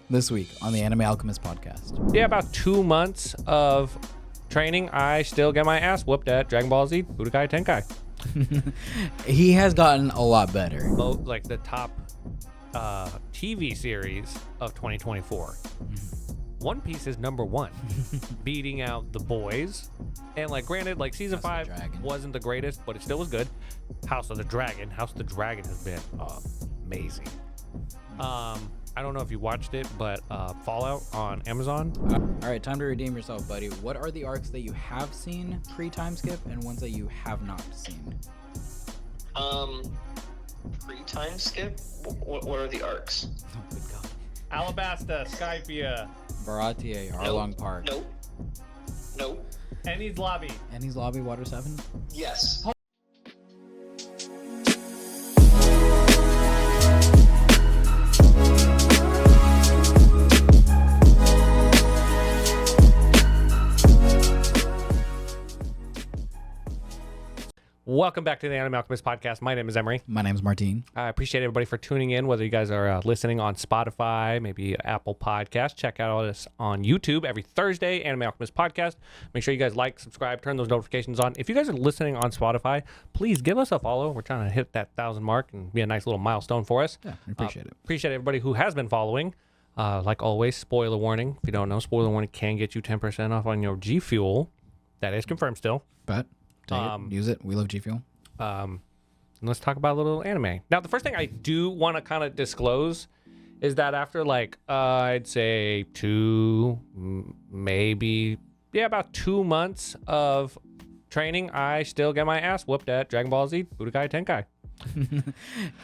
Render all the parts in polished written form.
this week on the Anime Alchemist podcast. Yeah, about 2 months of training, I still get my ass whooped at Dragon Ball Z Budokai Tenkaichi. He has gotten a lot better. Like the top TV series of 2024. One Piece is number one, beating out The Boys. And like, granted, like season 5 wasn't the greatest, but it still was good. House of the Dragon has been amazing. I don't know if you watched it, but Fallout on Amazon. All right, time to redeem yourself, buddy. What are the arcs that you have seen pre-Timeskip and ones that you have not seen? Pre-Timeskip? What are the arcs? Oh, good God. Alabasta, Skypia, Baratier, Arlong Park. Nope. Ennie's Lobby. Ennie's Lobby, Water 7? Yes. Welcome back to the Anime Alchemist podcast. My name is Emory. My name's Martin. I appreciate everybody for tuning in, whether you guys are listening on Spotify, maybe Apple Podcasts. Check out us on YouTube every Thursday, Anime Alchemist podcast. Make sure you guys like, subscribe, turn those notifications on. If you guys are listening on Spotify, please give us a follow. We're trying to hit that 1,000 mark and be a nice little milestone for us. Yeah, I appreciate it. Appreciate everybody who has been following. Like always, spoiler warning. If you don't know, spoiler warning can get you 10% off on your G Fuel. That is confirmed still. But take it, use it. We love G Fuel. And let's talk about a little anime. Now, the first thing I do want to kind of disclose is that after like I'd say about 2 months of training, I still get my ass whooped at Dragon Ball Z Budokai Tenkaichi.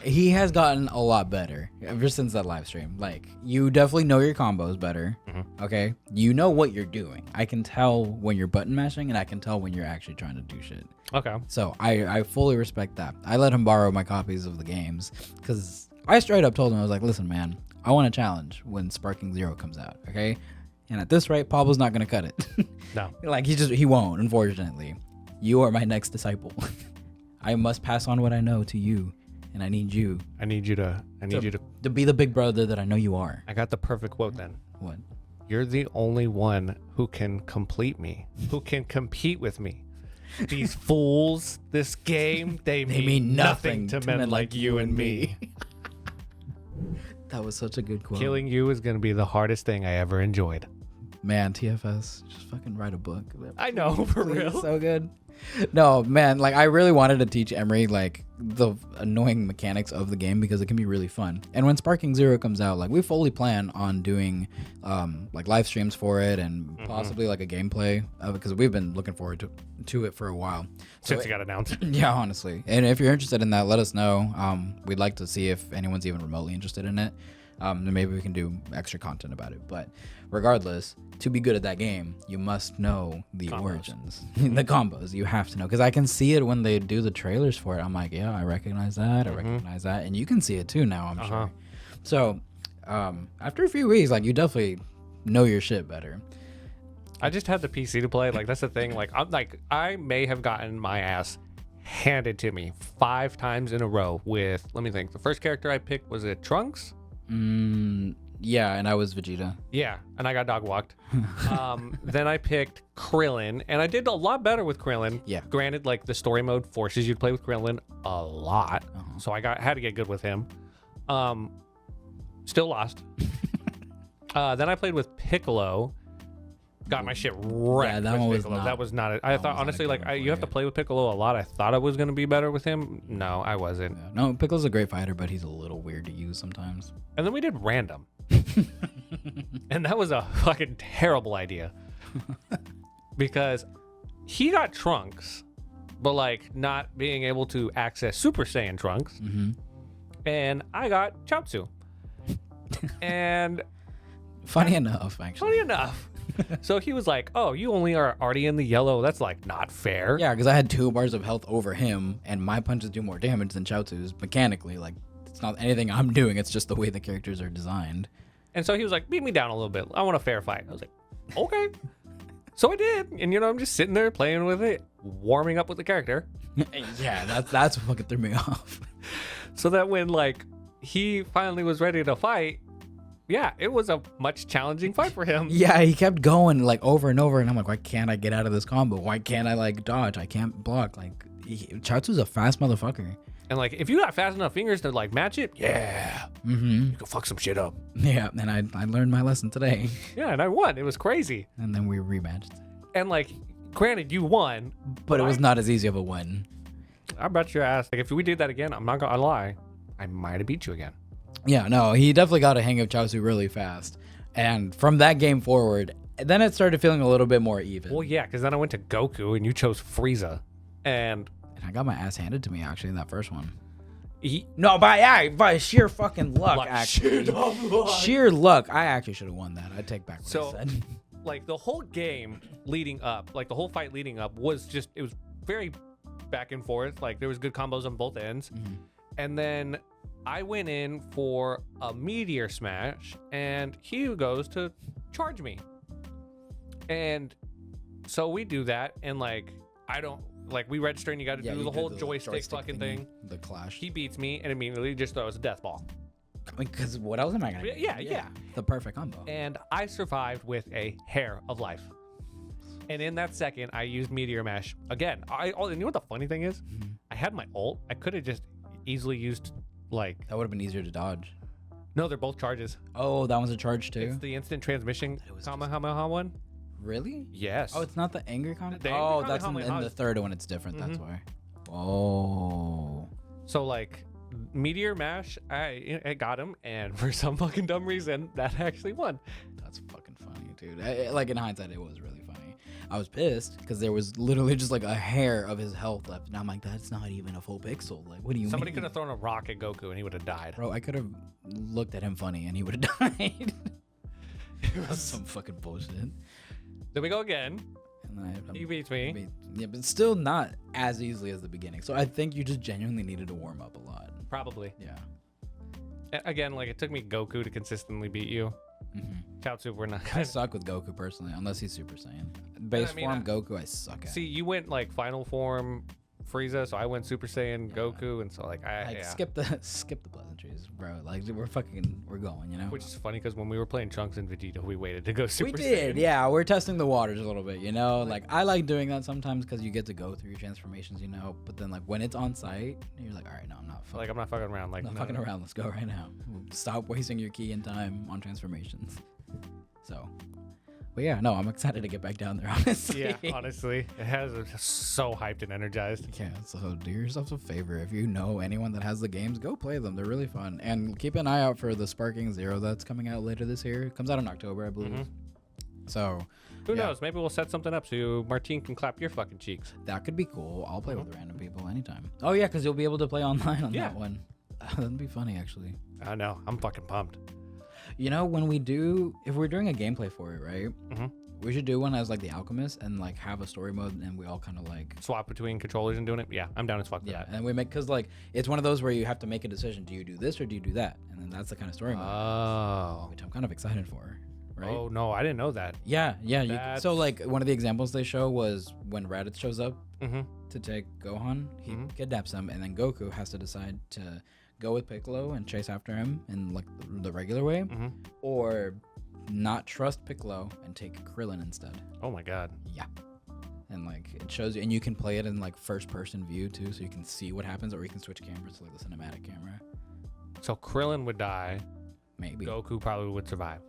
He has gotten a lot better ever since that live stream. Like, you definitely know your combos better. Okay, you know what you're doing. I can tell when you're button mashing, and I can tell when you're actually trying to do shit. Okay. So I fully respect that. I let him borrow my copies of the games because I straight up told him, I was like, listen, man, I want a challenge when Sparking Zero comes out. Okay, and at this rate, Pablo's not gonna cut it. No. Like, he won't. Unfortunately, you are my next disciple. I must pass on what I know to you, and I need you. I need you to be the big brother that I know you are. I got the perfect quote then. What? You're the only one who can complete me, who can compete with me. These fools, this game, they mean nothing to men like you and me. That was such a good quote. Killing you is going to be the hardest thing I ever enjoyed. Man, TFS, just fucking write a book. I know, for real. So good. No, man, like, I really wanted to teach Emory, like, the annoying mechanics of the game because it can be really fun. And when Sparking Zero comes out, like, we fully plan on doing, like, live streams for it and possibly, like, a gameplay because we've been looking forward to it for a while. Since it got announced. Yeah, honestly. And if you're interested in that, let us know. We'd like to see if anyone's even remotely interested in it. Then maybe we can do extra content about it. But regardless, to be good at that game, you must know the origins, the combos. You have to know, because I can see it when they do the trailers for it. I'm like, yeah, I recognize that. I recognize that, and you can see it too now. I'm sure. So after a few weeks, like, you definitely know your shit better. I just had the PC to play. Like, that's the thing. Like, I may have gotten my ass handed to me 5 times in a row with. Let me think. The first character I picked, was it Trunks? Yeah, and I was Vegeta. Yeah, and I got dog walked. Then I picked Krillin, and I did a lot better with Krillin. Yeah. Granted, like, the story mode forces you to play with Krillin a lot, so I had to get good with him. Still lost. Then I played with Piccolo. Got my shit wrecked. Yeah, that one was not. That was not it. I thought, honestly, like, you have to play with Piccolo a lot. I thought I was going to be better with him. No, I wasn't. Yeah. No, Piccolo's a great fighter, but he's a little weird to use sometimes. And then we did random. And that was a fucking terrible idea. Because he got Trunks, but, like, not being able to access Super Saiyan Trunks. And I got Chaozu. And funny enough. So he was like, oh, you only are already in the yellow. That's, like, not fair. Yeah, because I had 2 bars of health over him, and my punches do more damage than Chaozu's mechanically. Like, it's not anything I'm doing. It's just the way the characters are designed. And so he was like, beat me down a little bit. I want a fair fight. I was like, okay. So I did. And, I'm just sitting there playing with it, warming up with the character. Yeah, that's what fucking threw me off. So that when, like, he finally was ready to fight, Yeah, it was a much challenging fight for him. Yeah, he kept going like over and over, and I'm like, why can't I get out of this combo? Why can't I like dodge? I can't block. Like, Chaozu's a fast motherfucker. And like, if you got fast enough fingers to like match it, yeah, you can fuck some shit up. Yeah, and I learned my lesson today. Yeah, and I won. It was crazy. And then we rematched. And like, granted, you won, But it was not as easy of a win. I bet your ass. Like, if we did that again, I'm not gonna lie, I might have beat you again. Yeah, no, he definitely got a hang of Chaozu really fast. And from that game forward, then it started feeling a little bit more even. Well, yeah, because then I went to Goku and you chose Frieza, and I got my ass handed to me actually in that first one. he By sheer fucking luck, actually. Luck. Sheer luck. I actually should have won that. I take back what I said. Like the whole game leading up, like the whole fight leading up was just, it was very back and forth. Like there was good combos on both ends. Mm-hmm. And then I went in for a meteor smash and Hugh goes to charge me. And so we do that. And like, we register and you got to do the whole joystick fucking thing. The clash. He beats me and immediately just throws a death ball. Because what else am I going to do? Yeah. The perfect combo. And I survived with a hair of life. And in that second, I used Meteor Mash again. And you know what the funny thing is? Mm-hmm. I had my ult. I could have just easily used like. That would have been easier to dodge. No, they're both charges. Oh, that was a charge too? It's the instant transmission Kamehameha one. Really? Yes. Oh, it's not the angry Kamehameha? The angry Oh, that's in Kamehameha the third one. It's different. That's why. Oh. So like Meteor Mash, I got him, and for some fucking dumb reason, that actually won. That's fucking funny, dude. Like in hindsight, it was really funny. I was pissed because there was literally just like a hair of his health left, and I'm like, that's not even a full pixel. Like, what do you Somebody mean? could have thrown a rock at Goku, and he would have died. Bro, I could have looked at him funny, and he would have died. That's some fucking bullshit. There we go again. And He beats me. Yeah, but still not as easily as the beginning. So I think you just genuinely needed to warm up a lot. Probably. Yeah. Again, like it took me Goku to consistently beat you. Chaozu, we're not I gonna. suck with Goku personally, unless he's Super Saiyan. Base form Goku, I suck at. See, you went like final form Frieza, so I went Super Saiyan Goku, and so like skip the pleasantries, bro. Like we're going, you know. Which is funny because when we were playing Trunks and Vegeta, we waited to go Super Saiyan. We did, yeah. We're testing the waters a little bit, you know. Like I like doing that sometimes because you get to go through your transformations, you know. But then like when it's on site, you're like, all right, no, I'm not fucking around. Like not fucking around. Let's go right now. Stop wasting your key and time on transformations. So. But yeah, no, I'm excited to get back down there, honestly. Yeah, honestly. It has so hyped and energized. Yeah, so do yourself a favor. If you know anyone that has the games, go play them. They're really fun. And keep an eye out for the Sparking Zero that's coming out later this year. It comes out in October, I believe. So who knows? Maybe we'll set something up so Martine can clap your fucking cheeks. That could be cool. I'll play with random people anytime. Oh, yeah, because you'll be able to play online on that one. That'd be funny, actually. I know. I'm fucking pumped. You know, if we're doing a gameplay for it, right? We should do one as like the Alchemists and like have a story mode and we all kind of like swap between controllers and doing it. Yeah, I'm down as fuck for that. And we make, because like it's one of those where you have to make a decision. Do you do this or do you do that? And then that's the kind of story mode. Which I'm kind of excited for. Right? Oh no, I didn't know that. Yeah. So like one of the examples they show was when Raditz shows up to take Gohan, he kidnaps him, and then Goku has to decide to go with Piccolo and chase after him in like the regular way, or not trust Piccolo and take Krillin instead. Oh my god. Yeah. And like it shows you, and you can play it in like first person view too, so you can see what happens, or you can switch cameras to like the cinematic camera. So Krillin would die. Maybe. Goku probably would survive.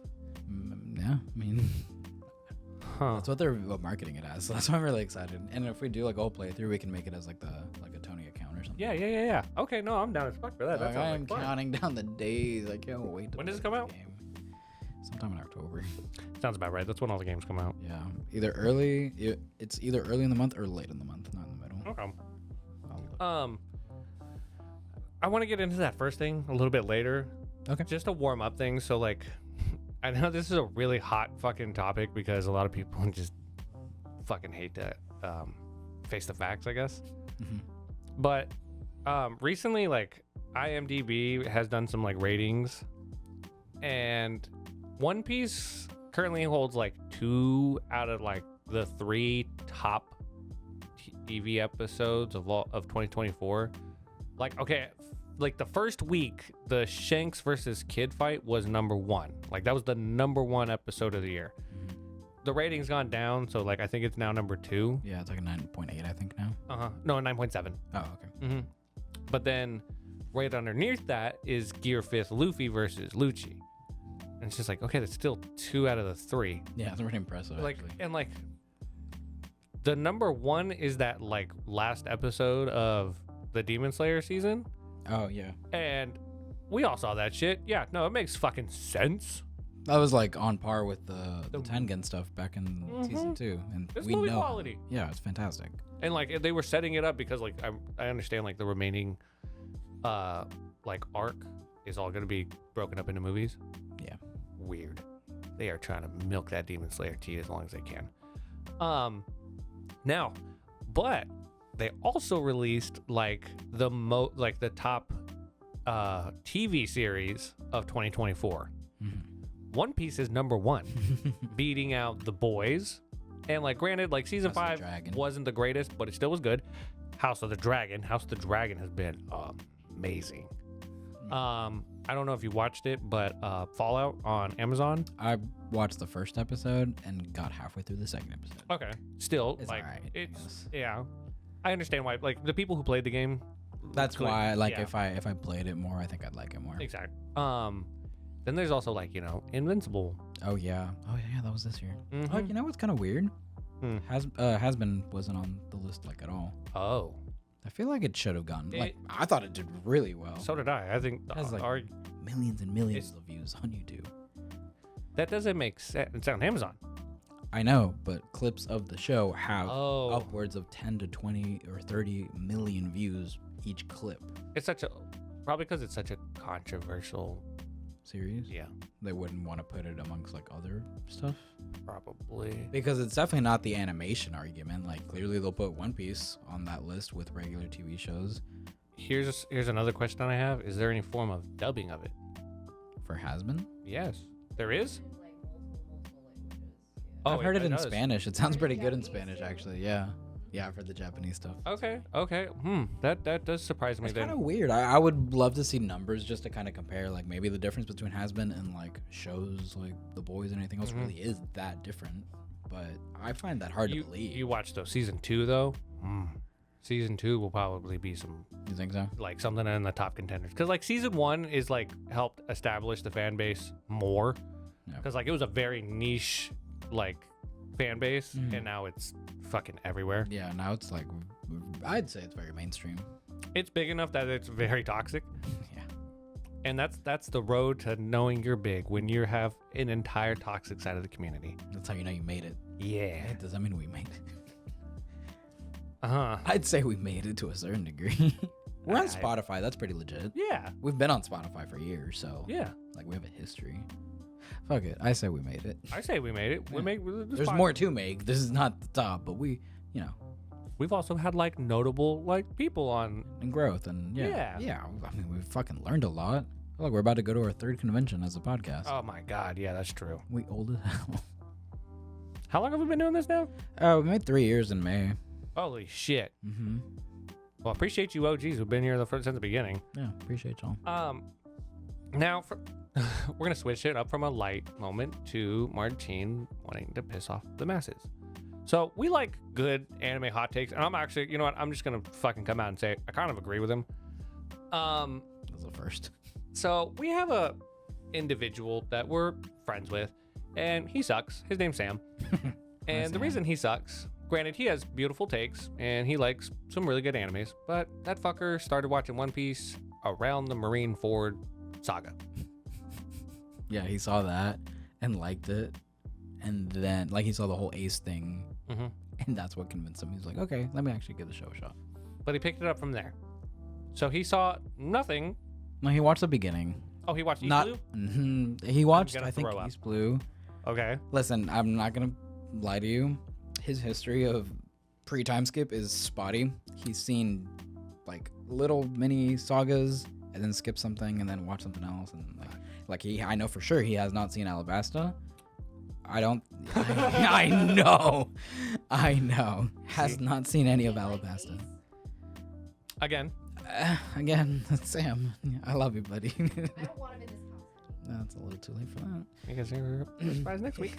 Yeah, I mean, that's what they're marketing it as. So that's why I'm really excited. And if we do like a whole playthrough, we can make it as like a Tony account or something. Yeah. Okay, no, I'm down as fuck for that. Like, I'm counting down the days. I can't wait. When does it come out? Game. Sometime in October. Sounds about right. That's when all the games come out. Yeah, it's either early in the month or late in the month, not in the middle. Okay. I want to get into that first thing a little bit later. Okay. Just to warm up things. So like, I know this is a really hot fucking topic because a lot of people just fucking hate to face the facts, I guess. But recently, like IMDb has done some like ratings, and One Piece currently holds like 2 out of like the 3 top TV episodes of 2024. Like, okay, like the first week, the Shanks versus Kid fight was number 1. Like that was the number 1 episode of the year. The rating's gone down, so like I think it's now number 2. Yeah, it's like a 9.8, I think now. No, 9.7. Oh, okay. But then right underneath that is Gear 5th Luffy versus Lucci. And it's just like, okay, that's still 2 out of the 3. Yeah, it's pretty impressive. Like, actually. and like the number 1 is that like last episode of the Demon Slayer season. Oh yeah. And we all saw that shit. Yeah, no, it makes fucking sense. That was like on par with the Tengen stuff back in season 2, and It's we movie know. quality. Yeah, it's fantastic. And like they were setting it up because like I understand like the remaining like arc is all gonna be broken up into movies. Yeah. Weird. They are trying to milk that Demon Slayer tea as long as they can. Now, but they also released like the top TV series of 2024. One Piece is number 1, beating out The Boys. And like granted, like season 5 wasn't the greatest, but it still was good. House of the Dragon has been amazing. I don't know if you watched it, but Fallout on Amazon. I watched the first episode and got halfway through the second episode. Okay, still It's like alright, it's yeah. I understand why. Like the people who played the game. That's why, like, yeah. if I played it more, I think I'd like it more. Exactly. Then there's also like Invincible. Oh yeah, that was this year. Mm-hmm. Oh, you know what's kind of weird? Has-Been wasn't on the list like at all. Oh. I feel like it should have gone. Like I thought it did really well. So did I. I think It has like millions and millions of views on YouTube. that doesn't make sense. It's on Amazon. I know, but clips of the show have Oh. upwards of 10 to 20 or 30 million views each clip. It's probably because it's such a controversial Series? Yeah, They wouldn't want to put it amongst like other stuff. probably. Because it's definitely not the animation argument. Like clearly they'll put One Piece on that list with regular TV shows. Here's another question I have. Is there any form of dubbing of it? For Has-Been? Yes. There is? I've heard it in does. Spanish. It sounds pretty good in Spanish actually. Yeah. Yeah, I've heard the Japanese stuff. Okay. That does surprise me It's then. kind of weird. I would love to see numbers just to kind of compare, like maybe the difference between Has-Been and like shows like The Boys and anything else really is that different. But I find that hard to believe. You watched though season 2 though? Season 2 will probably be You think so? like something in the top contenders. Because like season 1 is like helped establish the fan base more. Yeah. Because like it was a very niche like fan base, and now it's fucking everywhere. Yeah, now it's like, I'd say it's very mainstream. It's big enough that it's very toxic. Yeah. And that's the road to knowing you're big, when you have an entire toxic side of the community. That's how you know you made it. Yeah. Hey, does that mean we made it? Uh-huh. I'd say we made it to a certain degree. We're on Spotify. That's pretty legit. Yeah. We've been on Spotify for years, so Yeah. like we have a history. Fuck it. I say we made it. I say we made it. We Yeah. make There's more to make. This is not the top, but we, We've also had like notable like people on. and growth and Yeah. I mean, we've fucking learned a lot. I feel like we're about to go to our 3rd convention as a podcast. Oh my god, yeah, that's true. We old as hell. How long have we been doing this now? We made 3 years in May. Holy shit. Mm-hmm. Well, appreciate you OGs who've been here since the beginning. Yeah, appreciate y'all. Now we're gonna switch it up from a light moment to Martine wanting to piss off the masses. So we like good anime hot takes, and I'm actually, you know what? I'm just gonna fucking come out and say I kind of agree with him. That's the first. So we have a individual that we're friends with, and he sucks. His name's Sam. And the reason he sucks, granted, he has beautiful takes and he likes some really good animes, but that fucker started watching One Piece around the Marineford saga. Yeah, he saw that and liked it, and then like he saw the whole Ace thing, and that's what convinced him. He's like, okay, let me actually give the show a shot. But he picked it up from there. So he saw nothing. No, he watched the beginning. Oh, he watched East Not. Blue? He watched, gonna I think, throw up. East Blue. Okay. Listen, I'm not gonna lie to you. His history of pre-timeskip is spotty. He's seen like little mini sagas and then skip something and then watch something else, and I know for sure he has not seen Alabasta. I know. Has not seen any of Alabasta. Again, Again, Sam. I love you, buddy. I don't want him in this house. No, it's a little too late for that. I guess you're surprised next week.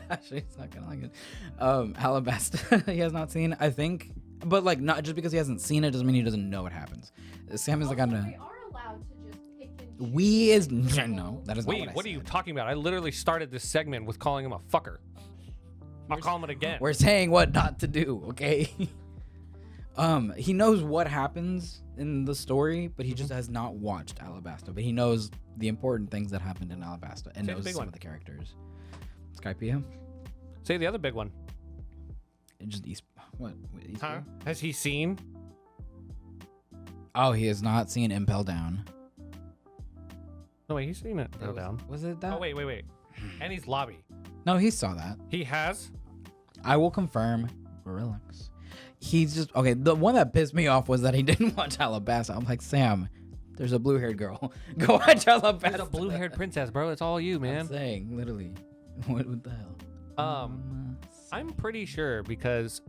Actually, it's not gonna like it. Alabasta, he has not seen. I think, but like, not just because he hasn't seen it doesn't mean he doesn't know what happens. Sam is the kind of. We are allowed to just pick and choose. We is no. That is not Wait, what I what are you said. talking about? I literally started this segment with calling him a fucker. I'll call him it again. We're saying what not to do, okay? He knows what happens in the story, but he just has not watched Alabasta. But he knows the important things that happened in Alabasta and Say the knows big some one. of the characters. Skypea? Say the other big one. And just East. What? East Huh? Has he seen? Oh, he has not seen Impel Down. No, wait, he's seen it. Go down. Was it that? Oh, wait. Annie's Lobby. No, he saw that. He has? I will confirm. Relax. He's just okay. The one that pissed me off was that he didn't watch Alabasta. I'm like, Sam, there's a blue-haired girl. Go watch Alabasta. There's a blue-haired princess, bro. It's all you, I'm man. saying, literally. What the hell? I'm pretty sure because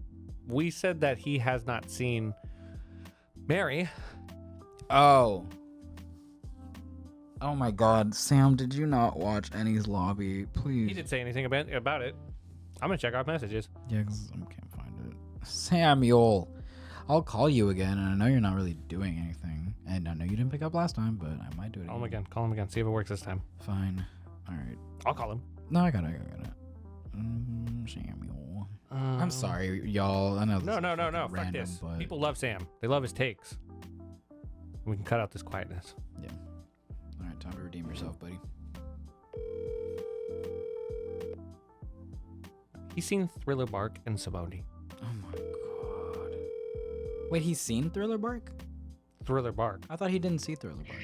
we said that he has not seen Mary. Oh my God, Sam, did you not watch Annie's Lobby? Please. He didn't say anything about it. I'm gonna check our messages. Yeah, 'cause I can't find it. Samuel, I'll call you again, and I know you're not really doing anything. And I know you didn't pick up last time, but I might do it Call him again. See if it works this time. Fine. All right. I'll call him. No, I got it. Samuel. I'm sorry, y'all. I know this No. is fucking Fuck random, this. but People love Sam. They love his takes. We can cut out this quietness. yeah. All right, time to redeem yourself, buddy. He's seen Thriller Bark and Simone. Oh my God. Wait, he's seen Thriller Bark? Thriller Bark. I thought he didn't see Thriller Bark.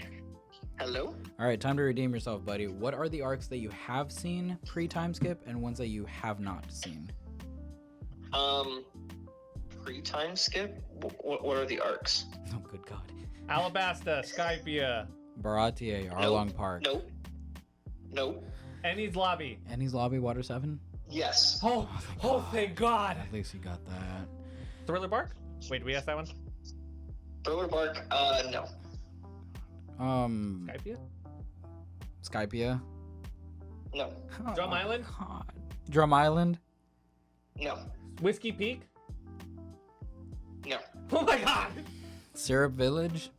Hello? All right, time to redeem yourself, buddy. What are the arcs that you have seen pre-Timeskip and ones that you have not seen? Pre-Timeskip? What are the arcs? Oh, good God. Alabasta, Skypea, Baratier, Arlong Park. Nope. Annie's Lobby. Annie's Lobby, Water 7? Yes. Oh, thank God. At least you got that. Thriller Bark? Wait, did we ask that one? Thriller Bark? No. Skypea? Skypea? No. Oh, Drum Island? God. Drum Island? No. Whiskey Peak? No. Oh my God. Syrup Village?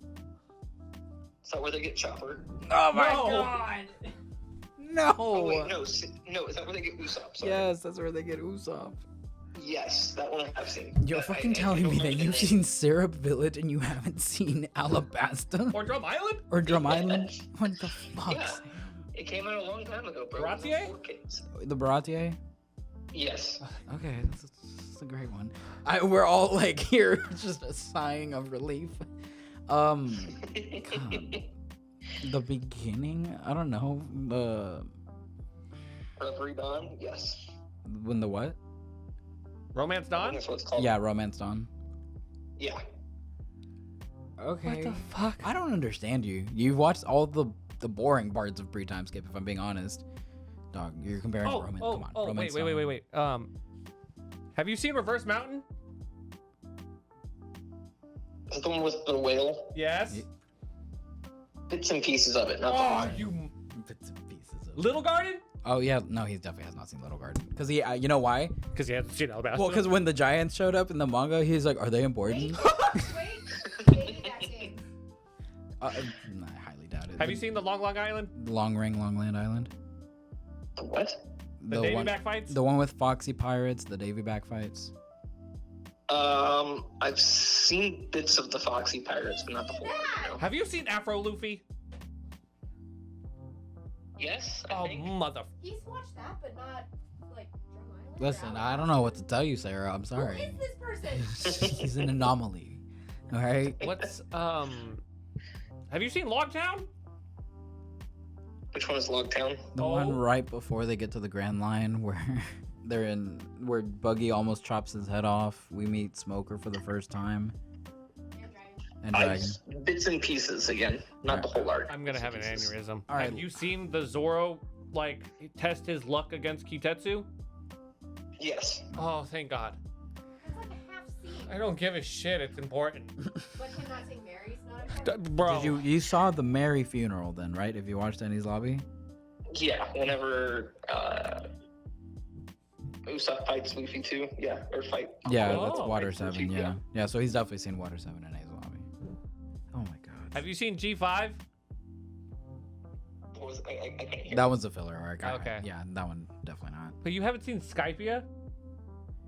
Is that where they get Chopper? Oh my God! No! Oh, wait, no. Is that where they get Usopp? Sorry. Yes, that's where they get Usopp. Yes, that one I've seen. You're fucking I telling don't me know that the you've name. seen Syrup Village and you haven't seen Alabasta? Or Drum Island? Or Drum Yes. Island? What the fuck? Yeah. It came out a long time ago, bro. Baratier? 4 kids. The Baratier? Yes. Okay, that's a great one. We're all like here, just a sighing of relief. God. The beginning? I don't know. Reverie Dawn? Yes. When the what? Romance I Dawn? think that's what it's called. Yeah, Romance Dawn. Yeah. Okay. What the fuck? I don't understand you. You've watched all the boring parts of Pre-Timeskip, if I'm being honest. Dog, you're comparing Romance. Come on. Romance Wait. Have you seen Reverse Mountain? Is it the one with the whale? Yes. Yeah. Bits and pieces of it, not the Oh, whole. you Bits and pieces of Little Garden? Oh yeah, no, he definitely has not seen Little Garden. Cause he, you know why? Because he hasn't seen Alabasta. Well, cause when the giants showed up in the manga, he's like, "Are they important?" Wait, maybe that game. I highly doubt it. Have you seen the Long Island? Long Ring, Longland Island? The what? The Davy back fights? The one with Foxy Pirates, the Davy back fights. I've seen bits of the Foxy Pirates, but not the whole one. No. Have you seen Afro Luffy? Yes, I Oh, think. mother. He's watched that, but not like Drum Island. or Listen, I don't know what to tell you, Sarah. I'm Who sorry. is this person? He's an anomaly. All right. What's, have you seen Logtown? Which one is Logtown? The Oh. one right before they get to the Grand Line where where Buggy almost chops his head off. We meet Smoker for the first time. And Dragon. Bits and pieces again, not the whole arc. I'm gonna have an Bits and pieces. aneurysm. All right. Have you seen the Zoro, like, test his luck against Kitetsu? Yes. Oh, thank God. That's like a half scene. I don't give a shit. It's important. But him not saying Mary's not Bro. Did you saw the Mary funeral then, right? If you watched Enies Lobby? Yeah, whenever Usopp fights Luffy too. Yeah, or fight. Yeah, Oh, that's Water fights 7. Luffy, Yeah. Yeah, so he's definitely seen Water 7 in Enies Lobby. Oh my god. Have you seen G5? What was I couldn't hear. That one's a filler arc. Okay. Yeah, that one definitely not. But you haven't seen Skypia?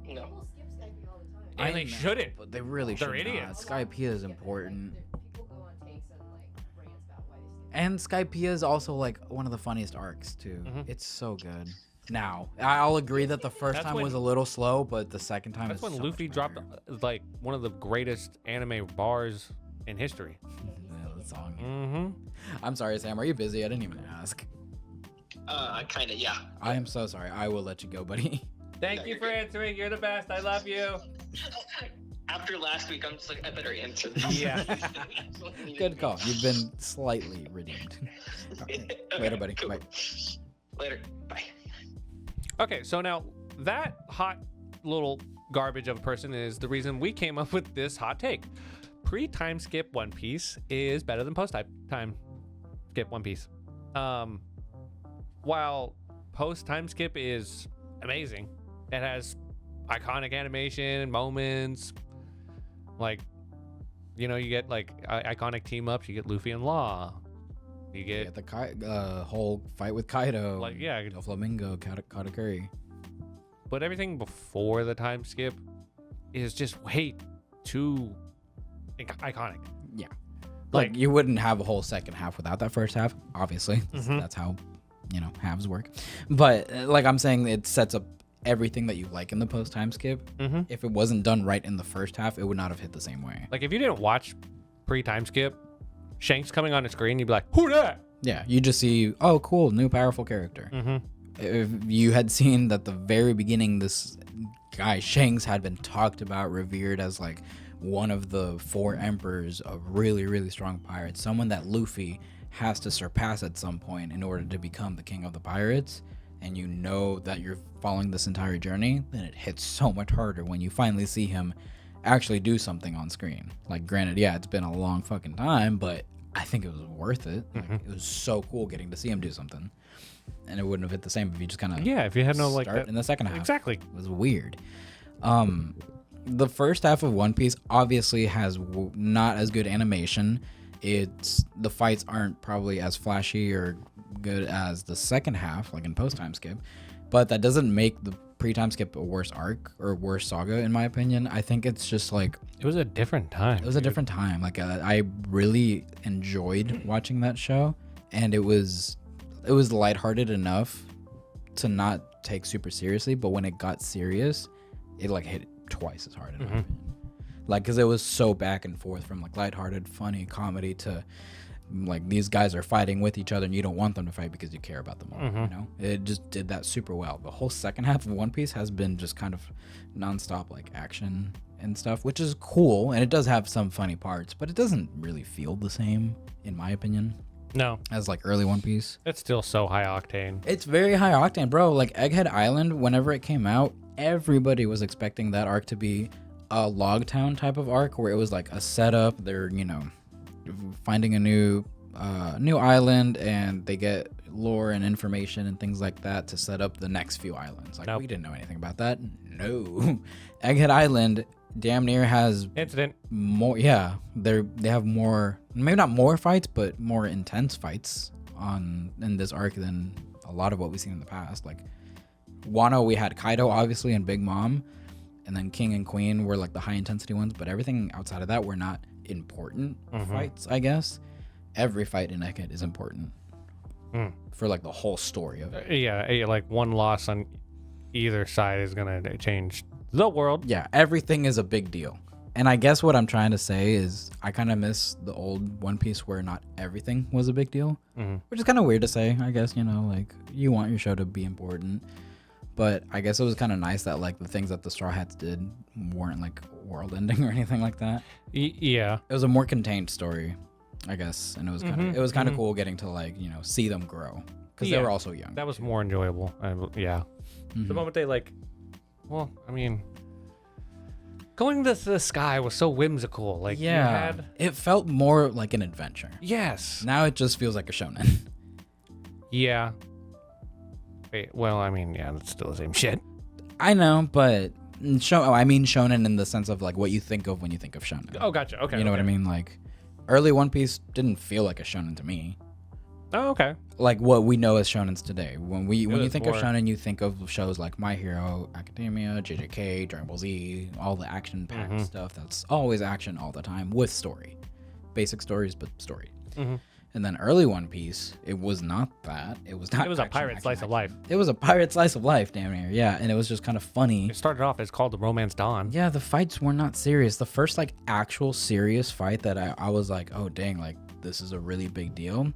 No. People skip Skype all the time. And they know, shouldn't. But they really They're should idiots. not. Skypea is important. People go on takes and like rants about why they skip. And Skypea is also like one of the funniest arcs too. Mhm. It's so good. Now, I'll agree that the first That's time when- was a little slow, but the second time That's is when so Luffy much dropped better. like one of the greatest anime bars in history. Yeah, the song. Mm-hmm. I'm sorry, Sam. Are you busy? I didn't even ask. Kind of, yeah. I am so sorry. I will let you go, buddy. Thank No, you you're for good. answering. You're the best. I love you. After last week, I'm just like, I better answer this. Yeah. Good call. You've been slightly redeemed. Later, buddy. Cool. Bye. Later. Bye. Okay, so now that hot little garbage of a person is the reason we came up with this hot take. Pre-Timeskip One Piece is better than post-Timeskip One Piece. While post-Timeskip is amazing, it has iconic animation, moments, like, you know, you get like iconic team-ups. You get Luffy and Law. You Yeah, get the whole fight with Kaido. like, yeah, El Flamingo, Katakuri. but everything before the time skip is just way too iconic. Yeah. Like, Like- you wouldn't have a whole second half without that first half, obviously. Mhm. That's how, halves work. But like I'm saying, it sets up everything that you like in the post time skip. Mm-hmm. If it wasn't done right in the first half, it would not have hit the same way. Like if you didn't watch pre-time skip, Shanks coming on the screen, you'd be like, "Who that?" Yeah, you just see, oh, cool, new powerful character. Mm-hmm. If you had seen that the very beginning, this guy Shanks had been talked about, revered as like one of the 4 emperors of really, really strong pirates, someone that Luffy has to surpass at some point in order to become the king of the pirates, and you know that you're following this entire journey, then it hits so much harder when you finally see him actually do something on screen. Like, granted, yeah, it's been a long fucking time, but I think it was worth it. Like, it was so cool getting to see him do something, and it wouldn't have hit the same if you just kind of Yeah, if you had no like start that. in the second half. Exactly. It was weird. The first half of One Piece obviously has not as good animation. The fights aren't probably as flashy or good as the second half, like in post time skip, but that doesn't make the pre-time skip a worse arc or worse saga, in my opinion. I think it's just like It was a different time. it was a different time. Like, I really enjoyed watching that show, and it was lighthearted enough to not take super seriously, but when it got serious, it like hit twice as hard, in my opinion. Like, because it was so back and forth from like lighthearted, funny comedy to like these guys are fighting with each other and you don't want them to fight because you care about them all. You know, it just did that super well. The whole second half of One Piece has been just kind of nonstop like action and stuff, which is cool, and it does have some funny parts, but it doesn't really feel the same, in my opinion, No, as like early One Piece. it's still so high octane. It's very high octane, bro. Like Egghead Island, whenever it came out, everybody was expecting that arc to be a log town type of arc where it was like a setup. They're, finding a new island, and they get lore and information and things like that to set up the next few islands. Like, Nope. we didn't know anything about that. No. Egghead Island damn near has Incident. more. Yeah, they have more, maybe not more fights, but more intense fights in this arc than a lot of what we've seen in the past. Like Wano, we had Kaido obviously and Big Mom, and then King and Queen were like the high intensity ones, but everything outside of that were not important fights, I guess. Every fight in Egghead is important for like the whole story of it. Yeah, like one loss on either side is gonna change the world. Yeah, everything is a big deal. And I guess what I'm trying to say is I kind of miss the old One Piece where not everything was a big deal, which is kind of weird to say, I guess, like you want your show to be important. But I guess it was kind of nice that like the things that the Straw Hats did weren't like world ending or anything like that. Yeah. It was a more contained story, I guess, and it was kind of cool getting to like see them grow because they Yeah. were also young. That was more enjoyable. Yeah. The moment they well, I mean, Going to the sky was so whimsical. Like you Yeah, had it felt more like an adventure. yes. Now it just feels like a shonen. Yeah. Wait, well, I mean, yeah, that's still the same shit. I know, but I mean shonen in the sense of like what you think of when you think of shonen. Oh, gotcha. Okay. You know what I okay. mean? Like early One Piece didn't feel like a shonen to me. Oh, okay. Like what we know as shonens today. When you was think of more- shonen, you think of shows like My Hero Acidemia, JJK, Dragon Ball Z, all the action-packed Mhm. stuff that's always action all the time with story. Basic stories, but story. Mhm. And then early One Piece, it was not that. It was not. It was a action, pirate action, slice action. of life. It was a pirate slice of life, damn near. Yeah, and it was just kind of funny. It started off as called the Romance Dawn. Yeah, the fights were not serious. The first like actual serious fight that I was like, oh dang, like this is a really big deal,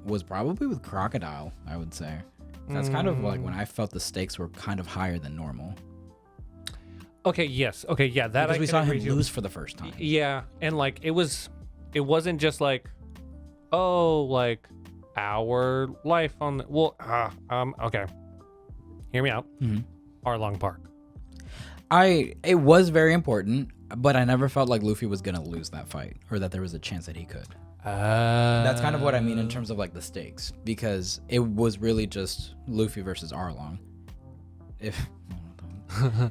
was probably with Crocodile, I would say. That's kind of like when I felt the stakes were kind of higher than normal. Okay. Yes. Okay. Yeah. That Because I we can saw him agree to. lose for the first time. Yeah, and like it wasn't just like, oh, like our life on the okay. Hear me out. Mhm. Arlong Park. It was very important, but I never felt like Luffy was gonna lose that fight or that there was a chance that he could. That's kind of what I mean in terms of like the stakes, because it was really just Luffy versus Arlong.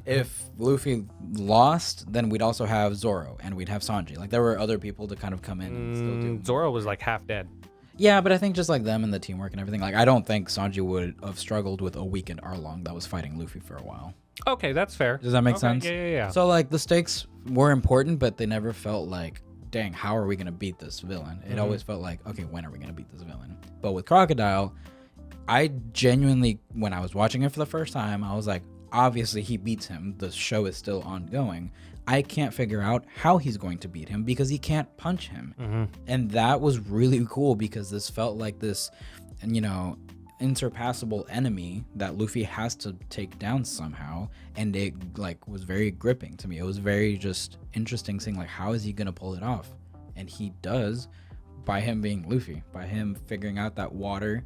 If Luffy lost, then we'd also have Zoro and we'd have Sanji. Like there were other people to kind of come in and still do. Zoro was like half dead. Yeah, but I think just like them and the teamwork and everything, like I don't think Sanji would have struggled with a weakened Arlong that was fighting Luffy for a while. Okay, that's fair. Does that make Okay, sense? Yeah. So like the stakes were important, but they never felt like, dang, how are we gonna beat this villain? It always felt like, okay, when are we gonna beat this villain? But with Crocodile, I genuinely, when I was watching it for the first time, I was like, obviously he beats him. The show is still ongoing. I can't figure out how he's going to beat him because he can't punch him. And that was really cool because this felt like this, unsurpassable enemy that Luffy has to take down somehow, and it like was very gripping to me. It was very just interesting seeing like how is he gonna pull it off, and he does by him being Luffy, by him figuring out that water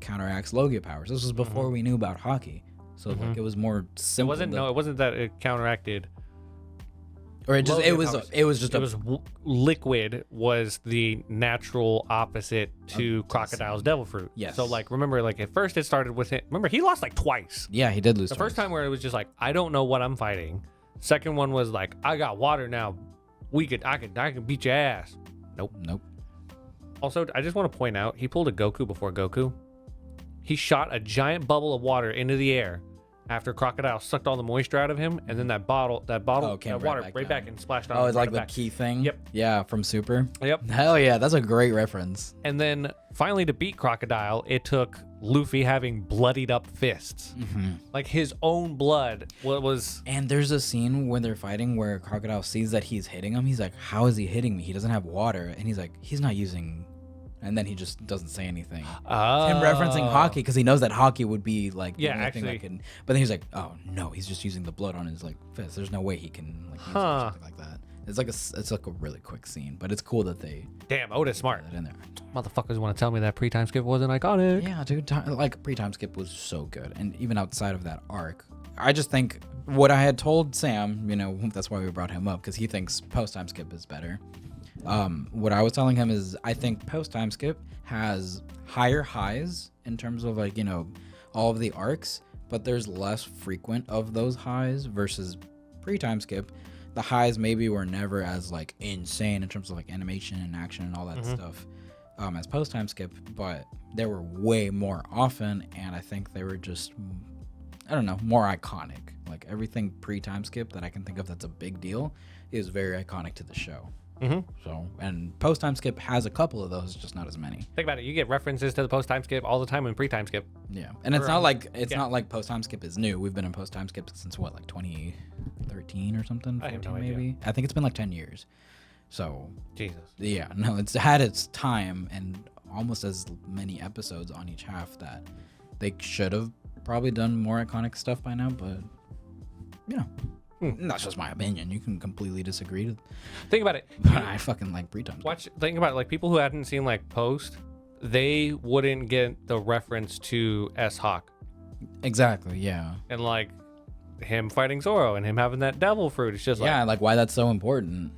counteracts Logia powers. This was before we knew about hockey, so like it was more It simple. wasn't that it counteracted. or it just Logia powers. it was just It was liquid was the natural opposite to Crocodile's devil fruit. Yes. So like remember like at first it started with it. Remember he lost like twice. yeah, he did lose The twice. first time where it was just like I don't know what I'm fighting. Second one was like I got water now. I can beat your ass. Nope. Also, I just want to point out he pulled a Goku before Goku. He shot a giant bubble of water into the air after Crocodile sucked all the moisture out of him, and then that bottle, came that water right back down. and splashed on. Oh, him it's right like the back. key thing. Yep. Yeah, from Super. Yep. Hell yeah, that's a great reference. And then finally to beat Crocodile, it took Luffy having bloodied up fists, like his own blood. What was? And there's a scene when they're fighting where Crocodile sees that he's hitting him. He's like, how is he hitting me? He doesn't have water. And he's like, he's not using... And then he just doesn't say anything. Him referencing hockey because he knows that hockey would be like the Yeah, only thing that actually. can... But then he's like, oh no, he's just using the blood on his like fist. There's no way he can like use it or Huh. something like that. It's like a really quick scene, but it's cool that they Damn, Oda's smart. put that in there. Motherfuckers want to tell me that pre-timeskip wasn't iconic. Yeah, dude. Like Pre-Timeskip was so good, and even outside of that arc, I just think what I had told Sam, that's why we brought him up because he thinks Post Timeskip is better. What I was telling him is I think Post Timeskip has higher highs in terms of like all of the arcs, but there's less frequent of those highs versus Pre-Timeskip. The highs maybe were never as like insane in terms of like animation and action and all that stuff as Post Timeskip, but they were way more often, and I think they were just more iconic. Like everything Pre-Timeskip that I can think of that's a big deal is very iconic to the show. So, and Post Timeskip has a couple of those, just not as many. Think about it. You get references to the post-timeskip all the time in pre-timeskip. Yeah, and it's Or, not like yeah. Post Timeskip is new. We've been in Post Timeskip since what, like 2013 or something? I have 14 no idea. maybe. I think it's been like 10 years. So Jesus. yeah, no, it's had its time and almost as many episodes on each half that they should have probably done more iconic stuff by now. But that's just my opinion. You can completely disagree. Think about it. But I fucking like Pre-Timeskip. Think about it. Like people who hadn't seen like Post, they wouldn't get the reference to S Hawk. Exactly. Yeah. And like him fighting Zoro and him having that devil fruit. It's just Yeah, like why that's so important.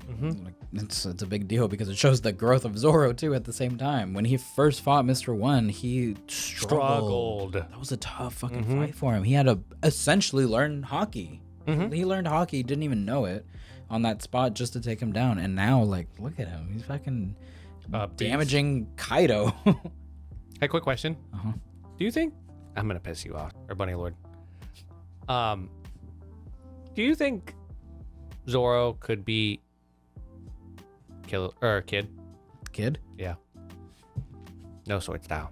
Like, it's a big deal because it shows the growth of Zoro too at the same time. When he first fought Mr. One, he struggled. That was a tough fucking fight for him. He had to essentially learn hockey. He learned hockey, didn't even know it on that spot just to take him down. And now, like, look at him. He's fucking damaging Kaido. Hey, quick question. Do you think I'm gonna piss you off, or Bunny Lord? Do you think Zoro could be Kid? Kid? Yeah. No sword style.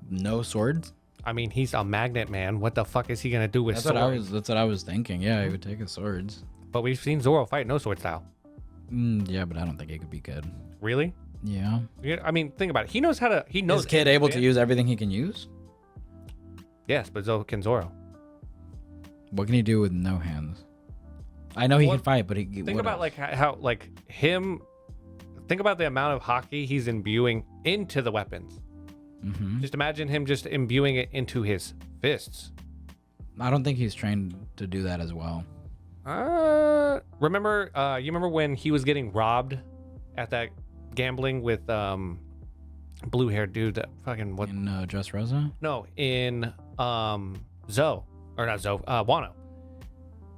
No swords? I mean, he's a magnet man. What the fuck is he gonna do with swords? That's what I was thinking. Yeah, he would take his swords. But we've seen Zoro fight no sword style. Yeah, but I don't think he could be Kid. Really? Yeah. I mean, think about it. He knows how to. He knows. Is Kid able to use everything he can use? Yes, but so can Zoro. What can he do with no hands? I know he can fight, but think about like how like him. Think about the amount of hockey he's imbuing into the weapons. Just imagine him just imbuing it into his fists. I don't think he's trained to do that as well. Remember? You remember when he was getting robbed at that gambling with blue-haired dude? That fucking what? In Dressrosa? No, in Zoe or not Zoe? Wano.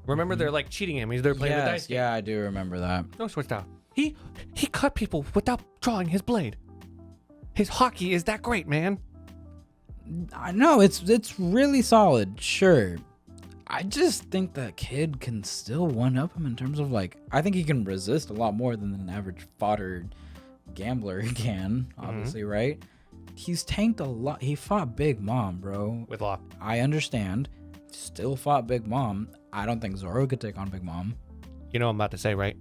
Remember they're like cheating him. They're playing with dice. Yeah, I do remember that. No sword style. He cut people without drawing his blade. His hockey is that great, man. I know it's really solid, sure. I just think that Kid can still one-up him in terms of like, I think he can resist a lot more than an average fodder gambler can, obviously, right? He's tanked a lot. He fought Big Mom, bro. With law. I understand. Still fought Big Mom. I don't think Zoro could take on Big Mom. You know what I'm about to say, right?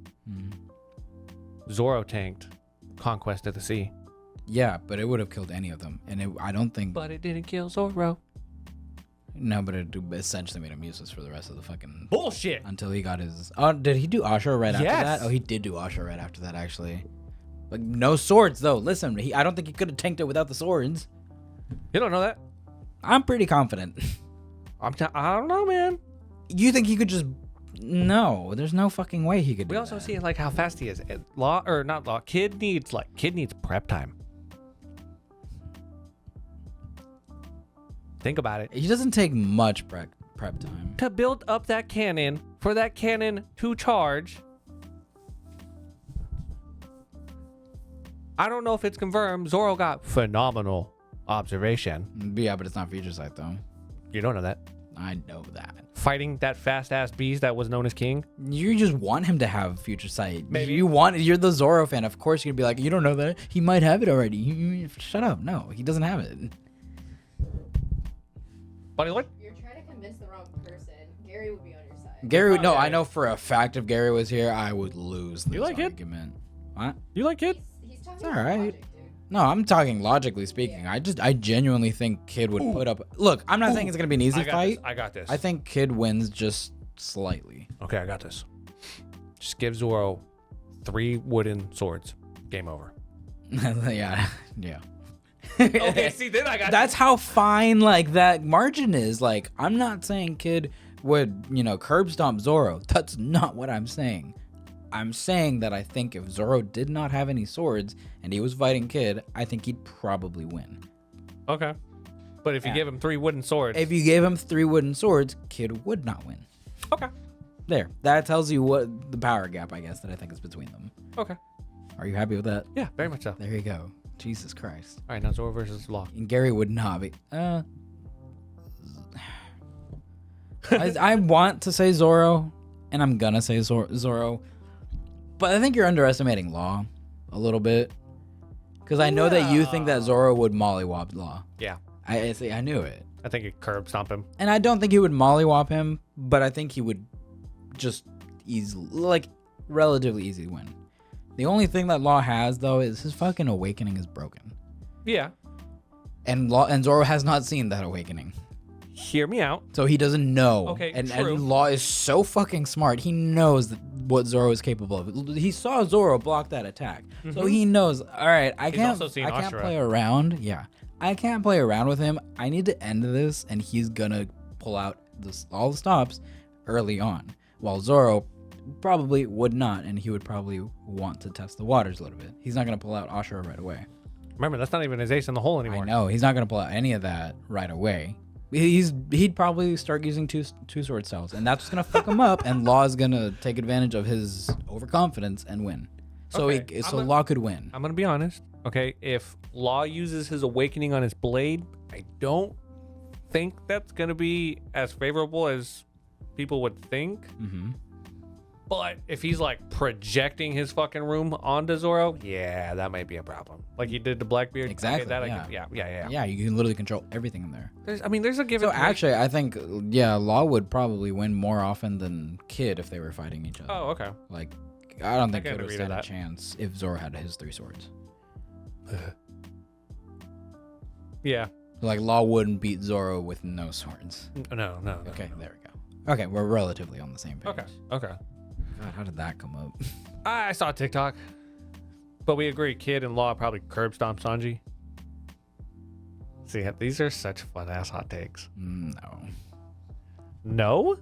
Zoro tanked Conquest of the Sea. Yeah, but it would have killed any of them. And I don't think... But it didn't kill Zoro. No, but it essentially made him useless for the rest of the fucking... Bullshit! Until he got his... Oh, did he do Ashura right after Yes. that? Oh, he did do Ashura right after that, actually. Like, no swords, though. Listen, I don't think he could have tanked it without the swords. You don't know that? I'm pretty confident. I don't know, man. You think he could just... No, there's no fucking way he could do We also that. see like how fast he is. Kid needs prep time. Think about it. He doesn't take much prep time. To build up that cannon, for that cannon to charge. I don't know if it's confirmed. Zoro got phenomenal observation. Yeah, but it's not feature sight, though. You don't know that. I know that. Fighting that fast-ass beast that was known as King. You just want him to have future sight. Maybe. You're the Zoro fan. Of course you're going to be like, you don't know that. He might have it already. Shut up. No, he doesn't have it. Buddy, what? You're trying to convince the wrong person. Gary would be on your side. Gary, no, Okay. I know for a fact if Gary was here, I would lose this You like it? argument. What? You like Kid? He's talking It's about alright. logic, dude. No, I'm talking logically speaking. I genuinely think Kid would put up... Look, I'm not saying it's going to be an easy fight. I got this. I think Kid wins just slightly. Okay, I got this. Just give Zoro 3 wooden swords. Game over. Yeah. Okay, see, then I got That's how fine like that margin is. Like, I'm not saying Kid would, curb stomp Zoro. That's not what I'm saying. I'm saying that I think if Zoro did not have any swords and he was fighting Kid, I think he'd probably win. Okay. But if you give him 3 wooden swords. If you gave him 3 wooden swords, Kid would not win. Okay. There. That tells you what the power gap, I guess, that I think is between them. Okay. Are you happy with that? Yeah, very much so. There you go. Jesus Christ. All right, now Zoro versus Law. And Gary would not be. I want to say Zoro, and I'm gonna say Zoro, but I think you're underestimating Law a little bit, because I know that you think that Zoro would mollywop Law. Yeah. I knew it, I think it curb stomp him. and I don't think he would mollywop him, but I think he would just relatively easy win. The only thing that Law has though is his fucking awakening is broken, Yeah. and Zoro has not seen that awakening. Hear me out. So he doesn't know. Okay, and true. Law is so fucking smart. He knows what Zoro is capable of. He saw Zoro block that attack. So he knows, all right, I can't also seen can't Ashura. play around. Yeah. I can't play around with him. I need to end this, and he's gonna pull out all the stops early on, while Zoro probably would not, and he would probably want to test the waters a little bit. He's not going to pull out Ashura right away. Remember, that's not even his ace in the hole anymore. I know. He's not going to pull out any of that right away. He'd probably start using two sword styles, and that's going to fuck him up, and Law is going to take advantage of his overconfidence and win. So Law could win. I'm going to be honest. Okay, if Law uses his awakening on his blade, I don't think that's going to be as favorable as people would think. Mm-hmm. But if he's like projecting his fucking room onto Zoro, yeah, that might be a problem. Like he did to Blackbeard. Exactly. Okay, yeah. Yeah, you can literally control everything in there. There's a given. So actually, I think Law would probably win more often than Kid if they were fighting each other. Oh, okay. Like, I don't think I Kid can would agree to stand a that. chance if Zoro had his 3 swords. Yeah. Like, Law wouldn't beat Zoro with no swords. No. Okay, there we go. Okay, we're relatively on the same page. Okay. God, how did that come up? I saw TikTok, but we agree. Kid and Law probably curb stomp Sanji. See, these are such fun ass hot takes. No. No?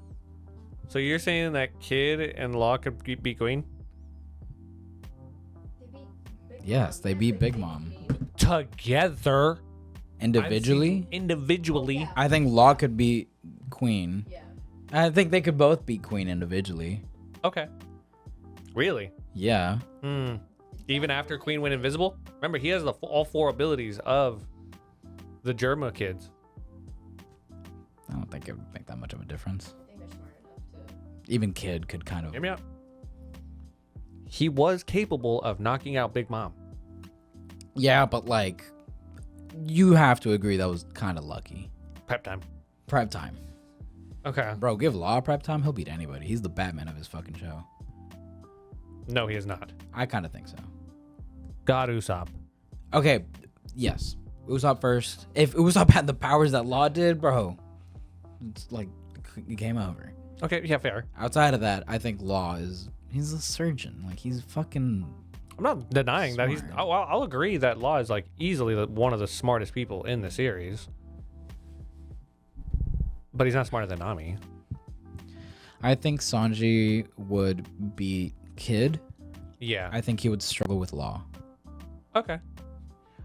So you're saying that Kid and Law could beat Queen Yes, they beat Big Mom. together? Individually? Individually. I think Law could beat Queen. Yeah. I think they could both beat Queen individually. Okay. Really? Yeah. Even after Queen went invisible? Remember, he has all 4 abilities of the Germa kids. I don't think it would make that much of a difference. I think they're smart enough to. Even Kid could kind of. Hear me out. He was capable of knocking out Big Mom. Yeah, but like, you have to agree that was kind of lucky. Prep time. Prep time. Okay. Bro, give Law prep time, he'll beat anybody. He's the Batman of his fucking show. No, he is not. I kind of think so. God Usopp. Okay, yes. Usopp first. If Usopp had the powers that Law did, bro, it's like, game over. Okay, yeah, fair. Outside of that, I think Law he's a surgeon. Like, he's fucking. I'm not denying that he's. Smart. I'll agree that Law is like easily one of the smartest people in the series. But he's not smarter than Nami. I think Sanji would beat Kid. Yeah. I think he would struggle with Law. Okay.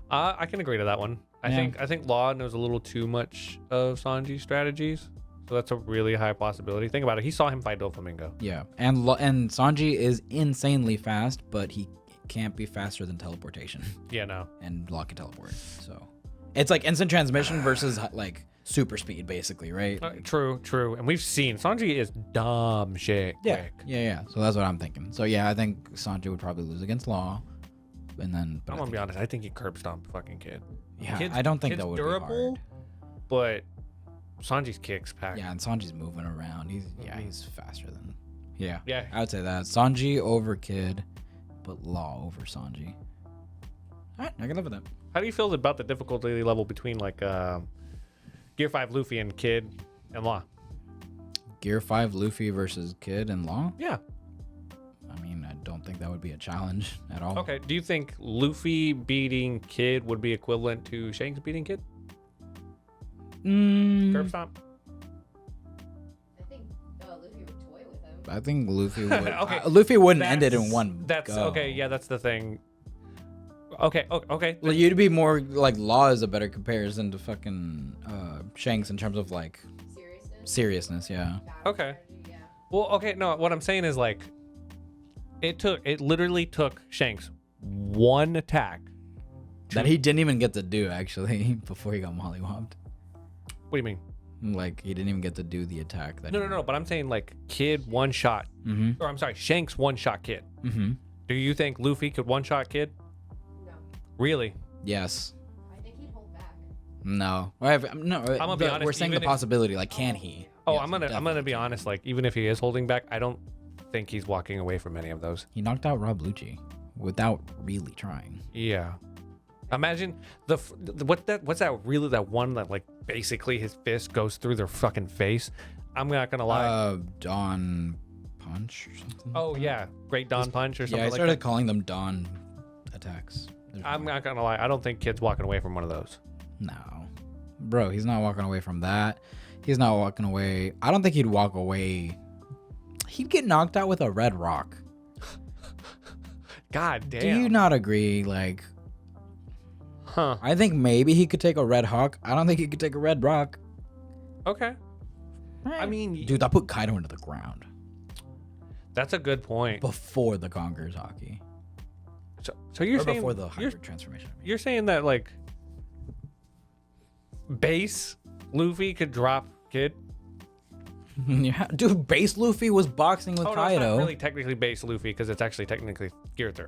I can agree to that one. I think Law knows a little too much of Sanji's strategies, so that's a really high possibility. Think about it. He saw him fight Doflamingo. Yeah, and Sanji is insanely fast, but he can't be faster than teleportation. Yeah, no. And Law can teleport, so it's like instant transmission versus like super speed, basically, right? True. And we've seen Sanji is dumb shit. Yeah, quick. yeah. So that's what I'm thinking. So yeah, I think Sanji would probably lose against Law, and then. I'm gonna be honest. I think he curb stomped fucking Kid. Yeah, Kid's, I don't think Kid's that would durable, be hard. but Sanji's kicks pack. Yeah, and Sanji's moving around. He's faster than. Yeah. Yeah. I would say that Sanji over Kid, but Law over Sanji. All right, I can live with that. How do you feel about the difficulty level between like Gear 5 Luffy and Kid and Law? Gear 5 Luffy versus Kid and Law? Yeah. I mean, I don't think that would be a challenge at all. Okay. Do you think Luffy beating Kid would be equivalent to Shanks beating Kid? Curb stomp? I think Luffy would toy with him. I think Luffy would. Okay, Luffy wouldn't end it in one That's go. okay. Yeah, that's the thing. Okay. Well, you'd be more like Law is a better comparison to fucking Shanks in terms of like seriousness. Yeah. Okay. Yeah. Well, okay. No, what I'm saying is like, it literally took Shanks one attack That he didn't even get to do actually before he got mollywopped. What do you mean? Like he didn't even get to do the attack. That No. But I'm saying like Kid one shot, or I'm sorry, Shanks one shot Kid. Mm-hmm. Do you think Luffy could one shot Kid? No. Really? Yes. I think he'd hold back. No. No. I'm gonna be honest, We're saying the even if- possibility. Like, can he? Oh, Yes, I'm gonna definitely be can. honest. Like even if he is holding back, I don't think he's walking away from any of those. He knocked out Rob Lucci without really trying. Yeah. Imagine what's that one that like basically his fist goes through their fucking face. I'm not gonna lie. Dawn Punch or something. Oh yeah, Great Dawn Punch or something Yeah, I like started that. calling them Dawn attacks. I'm not gonna lie. I don't think Kid's walking away from one of those. No. Bro, he's not walking away from that. He's not walking away. I don't think he'd walk away He'd get knocked out with a red rock. God damn. Do you not agree? Like, Huh. I think maybe he could take a red hawk. I don't think he could take a red rock. Okay. I mean, dude, that put Kaido into the ground that's a good point. before the Conqueror's Hockey. So you're Or saying before the hybrid transformation. you're saying that like base Luffy could drop Kid? Yeah, dude, base Luffy was boxing with No, it's Kaido. not really technically base Luffy because it's actually technically Gear 3.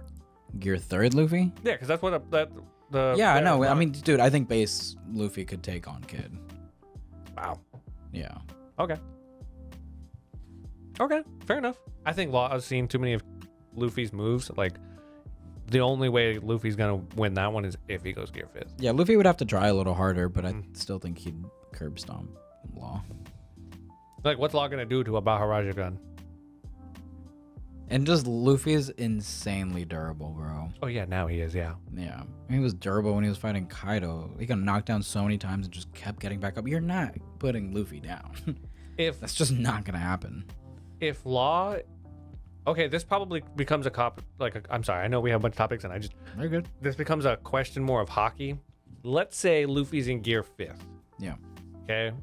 Gear 3rd Luffy? Yeah, because that's what the Yeah, I know. I on. mean, dude, I think base Luffy could take on Kid. Wow. Yeah. Okay. Okay, fair enough. I think Law has seen too many of Luffy's moves. Like, the only way Luffy's gonna win that one is if he goes Gear 5th. Yeah, Luffy would have to try a little harder, but I still think he'd curb stomp Law. Like, what's Law gonna do to a Baharaja gun? And just Luffy's insanely durable, bro. Oh yeah, now he is. Yeah. Yeah. He was durable when he was fighting Kaido. He got knocked down so many times and just kept getting back up. You're not putting Luffy down. If That's just not gonna happen. if Law, okay, this probably becomes a cop. Like, I'm sorry, I know we have a bunch of topics, and I just They're good. this becomes a question more of hockey. Let's say Luffy's in Gear 5th. Yeah. Okay.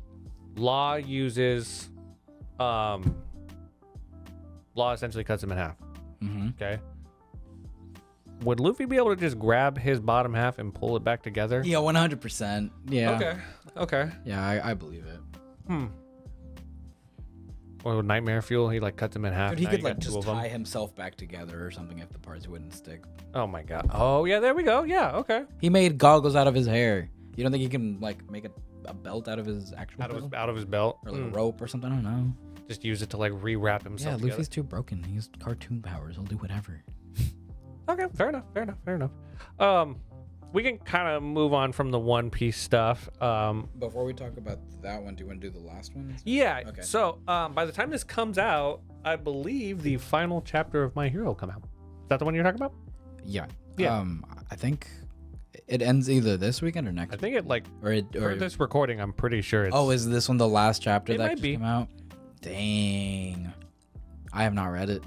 Law uses, Law essentially cuts him in half. Mm-hmm. Okay. Would Luffy be able to just grab his bottom half and pull it back together? Yeah, 100%. Yeah. Okay. Yeah, I believe it. Or with Nightmare Fuel, he like cuts him in half. Dude, he Now could you like got two just of them. tie himself back together or something if the parts wouldn't stick. Oh my god. Oh yeah, there we go. Yeah. Okay. He made goggles out of his hair. You don't think he can like make a belt out of his actual Out belt? of his belt. Or like a rope or something? I don't know. Just use it to like rewrap Yeah, himself. together. Luffy's too broken. He's cartoon powers. He'll do whatever. Okay, fair enough. We can kind of move on from the One Piece stuff. Before we talk about that one, do you want to do the last one? Yeah. Okay. So, by the time this comes out, I believe the final chapter of My Hero will come out. Is that the one you're talking about? Yeah. Yeah. I think it ends either this weekend or next. I think it like or for this recording, I'm pretty sure it's. Oh, is this one the last chapter It that might just be. came out? Dang. I have not read it.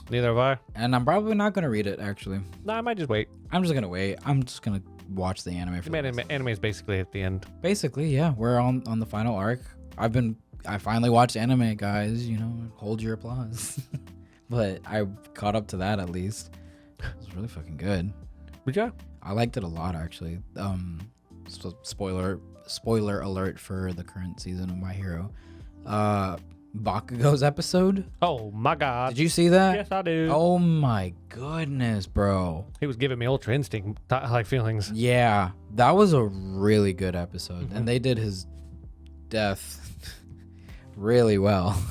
Neither have I. And I'm probably not going to read it, actually. No, I might just wait. I'm just going to wait. I'm just going to watch the anime for The anime is basically at the end. Basically, yeah. We're on the final arc. I finally watched anime, guys. You know, hold your applause. But I caught up to that at least. It was really fucking good. But yeah. I liked it a lot, actually. So spoiler alert for the current season of My Hero. Bakugo's episode. Oh my god. Did you see that? Yes, I do. Oh my goodness, bro. He was giving me Ultra Instinct like feelings. Yeah, that was a really good episode, and they did his death really well.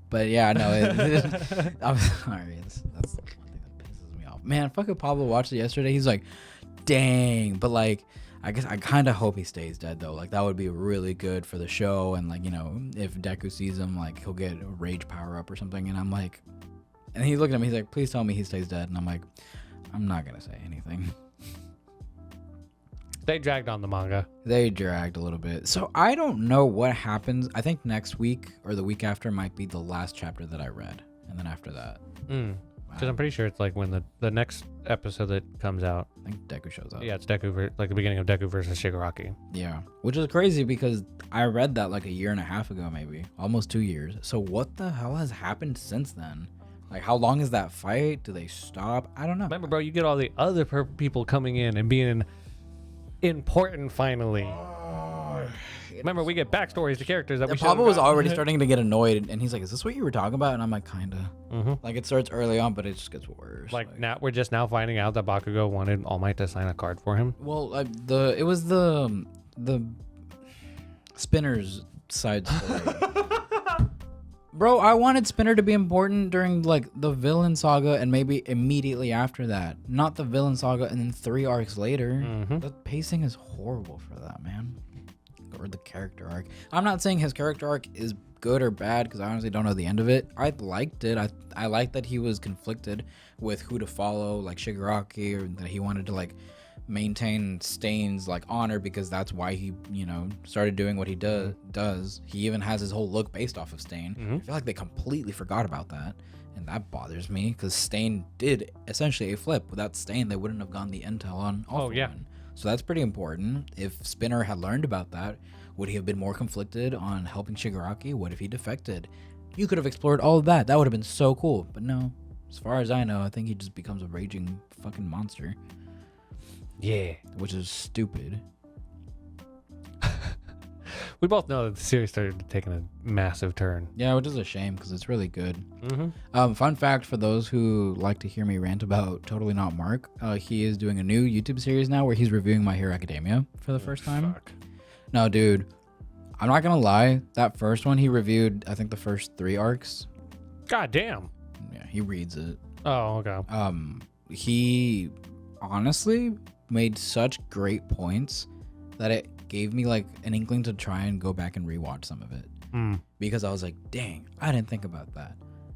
But yeah, no, I'm sorry. That's the one thing that pisses me off. Man, fucking Pablo watched it yesterday. He's like, dang. But like, I guess I kind of hope he stays dead though. Like that would be really good for the show. And like, you know, if Deku sees him, like he'll get a rage power up or something. And I'm like, and he looked at me. He's like, please tell me he stays dead. And I'm like, I'm not gonna say anything. They dragged on the manga. They dragged a little bit. So I don't know what happens. I think next week or the week after might be the last chapter that I read. And then after that, Because I'm pretty sure it's like when the next episode that comes out. I think Deku shows up. Yeah, it's Deku, like the beginning of Deku versus Shigaraki. Yeah. Which is crazy because I read that like a year and a half ago, maybe. Almost 2 years. So what the hell has happened since then? Like, how long is that fight? Do they stop? I don't know. Remember, bro, you get all the other people coming in and being important finally. Remember, we get backstories to characters that we should. Pablo was already starting to get annoyed, and he's like, "Is this what you were talking about?" And I'm like, "Kinda." Like it starts early on, but it just gets worse. Like now, we're just now finding out that Bakugo wanted All Might to sign a card for him. Well, it was the Spinner's side story. Bro, I wanted Spinner to be important during like the villain saga and maybe immediately after that, not the villain saga and then 3 arcs later. The pacing is horrible for that, man. Or the character arc. I'm not saying his character arc is good or bad because I honestly don't know the end of it. I liked it. I liked that he was conflicted with who to follow, like Shigaraki, or that he wanted to like maintain Stain's like honor because that's why he, started doing what he does. He even has his whole look based off of Stain. I feel like they completely forgot about that, and that bothers me because Stain did essentially a flip. Without Stain, they wouldn't have gotten the intel on All For One. So that's pretty important. If Spinner had learned about that, would he have been more conflicted on helping Shigaraki? What if he defected? You could have explored all of that. That would have been so cool. But no, as far as I know, I think he just becomes a raging fucking monster. Yeah. Which is stupid. We both know that the series started taking a massive turn. Yeah, which is a shame because it's really good. Fun fact for those who like to hear me rant about Totally Not Mark, he is doing a new YouTube series now where he's reviewing My Hero Academia for the first time. Fuck. No, dude, I'm not gonna lie. That first one he reviewed, I think the first 3 arcs. God damn. Yeah, he reads it. Oh, okay. He honestly made such great points that it gave me like an inkling to try and go back and rewatch some of it. Because I was like, dang, I didn't think about that.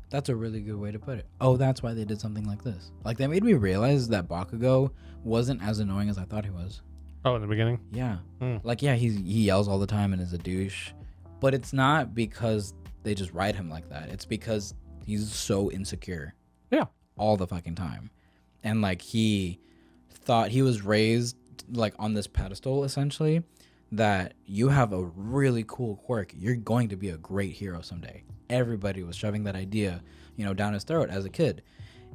That's a really good way to put it. Oh, that's why they did something like this. Like, that made me realize that Bakugo wasn't as annoying as I thought he was. Oh, in the beginning? Yeah. Like, yeah, he yells all the time and is a douche. But it's not because they just write him like that. It's because he's so insecure. Yeah. All the fucking time. And, like, he thought he was raised, like, on this pedestal, essentially, that you have a really cool quirk. You're going to be a great hero someday. Everybody was shoving that idea, down his throat as a kid.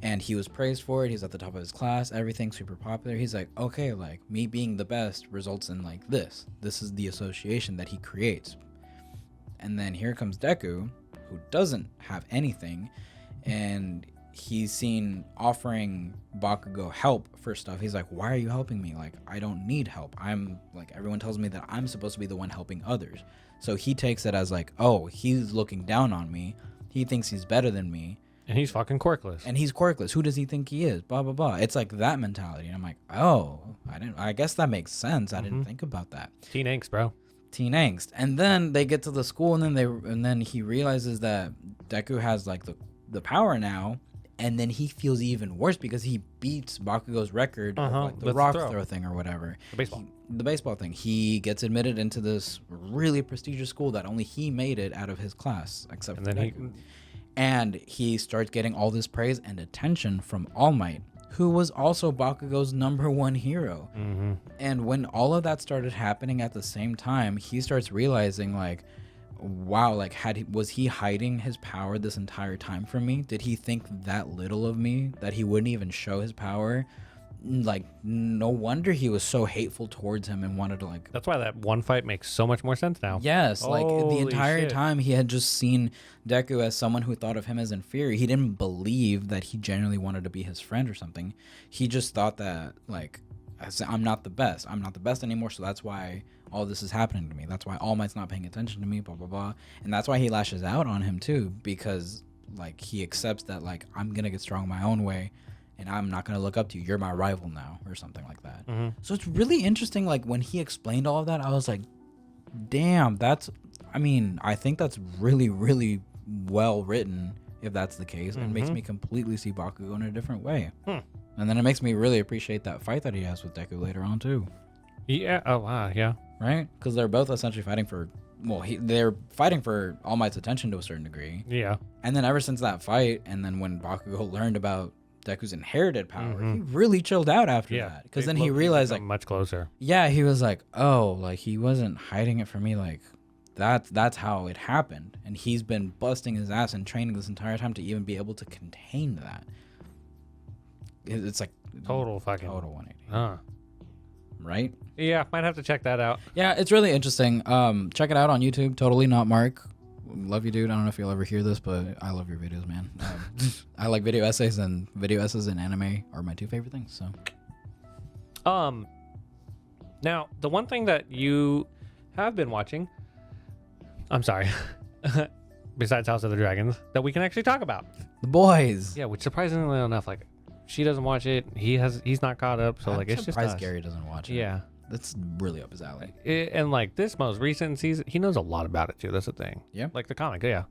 And he was praised for it. He's at the top of his class. Everything's super popular. He's like, okay, like, me being the best results in, like, this. This is the association that he creates. And then here comes Deku, who doesn't have anything. And he's seen offering Bakugo help for stuff. He's like, why are you helping me? Like, I don't need help. I'm, like, everyone tells me that I'm supposed to be the one helping others. So he takes it as, like, oh, he's looking down on me. He thinks he's better than me. And he's fucking quirkless. Who does he think he is? Blah, blah, blah. It's like that mentality. And I'm like, oh, I guess that makes sense. I didn't think about that. Teen angst, bro. Teen angst. And then they get to the school, and then he realizes that Deku has, like, the power now. And then he feels even worse because he beats Bakugo's record of, like, the rock throw thing or whatever. The baseball thing. He gets admitted into this really prestigious school that only he made it out of his class, except for Deku. And he starts getting all this praise and attention from All Might, who was also Bakugo's #1 hero. And when all of that started happening at the same time, he starts realizing, like, wow, like, was he hiding his power this entire time from me? Did he think that little of me that he wouldn't even show his power? Like, no wonder he was so hateful towards him and wanted to, like... That's why that one fight makes so much more sense now. Yes, like, the entire time he had just seen Deku as someone who thought of him as inferior. He didn't believe that he genuinely wanted to be his friend or something. He just thought that, like, I'm not the best. I'm not the best anymore, so that's why all this is happening to me. That's why All Might's not paying attention to me, blah, blah, blah. And that's why he lashes out on him, too, because, like, he accepts that, like, I'm going to get strong my own way, and I'm not going to look up to you. You're my rival now, or something like that. So it's really interesting, like, when he explained all of that, I was like, damn, I think that's really, really well written, if that's the case. And it makes me completely see Bakugo in a different way. And then it makes me really appreciate that fight that he has with Deku later on, too. Yeah. Oh, wow. Yeah. Right? Because they're both essentially fighting for... Well, they're fighting for All Might's attention to a certain degree. Yeah. And then ever since that fight, and then when Bakugo learned about Deku's inherited power, he really chilled out after that. Because then he realized, like... much closer. Yeah, he was like, oh, like, he wasn't hiding it from me, like... That's how it happened. And he's been busting his ass and training this entire time to even be able to contain that. It's like... Total 180. Huh. Right? Yeah, might have to check that out. Yeah, it's really interesting. Check it out on YouTube. Totally Not Mark. Love you, dude. I don't know if you'll ever hear this, but I love your videos, man. I like video essays, and anime are my 2 favorite things. So, now the one thing that you have been watching, I'm sorry, besides House of the Dragons, that we can actually talk about. The Boys. Yeah, which surprisingly enough, like, she doesn't watch it. He's not caught up, so like, it's just us. Gary doesn't watch it. Yeah. That's really up his alley. And like this most recent season, he knows a lot about it too. That's the thing. Yeah. Like the comic, yeah.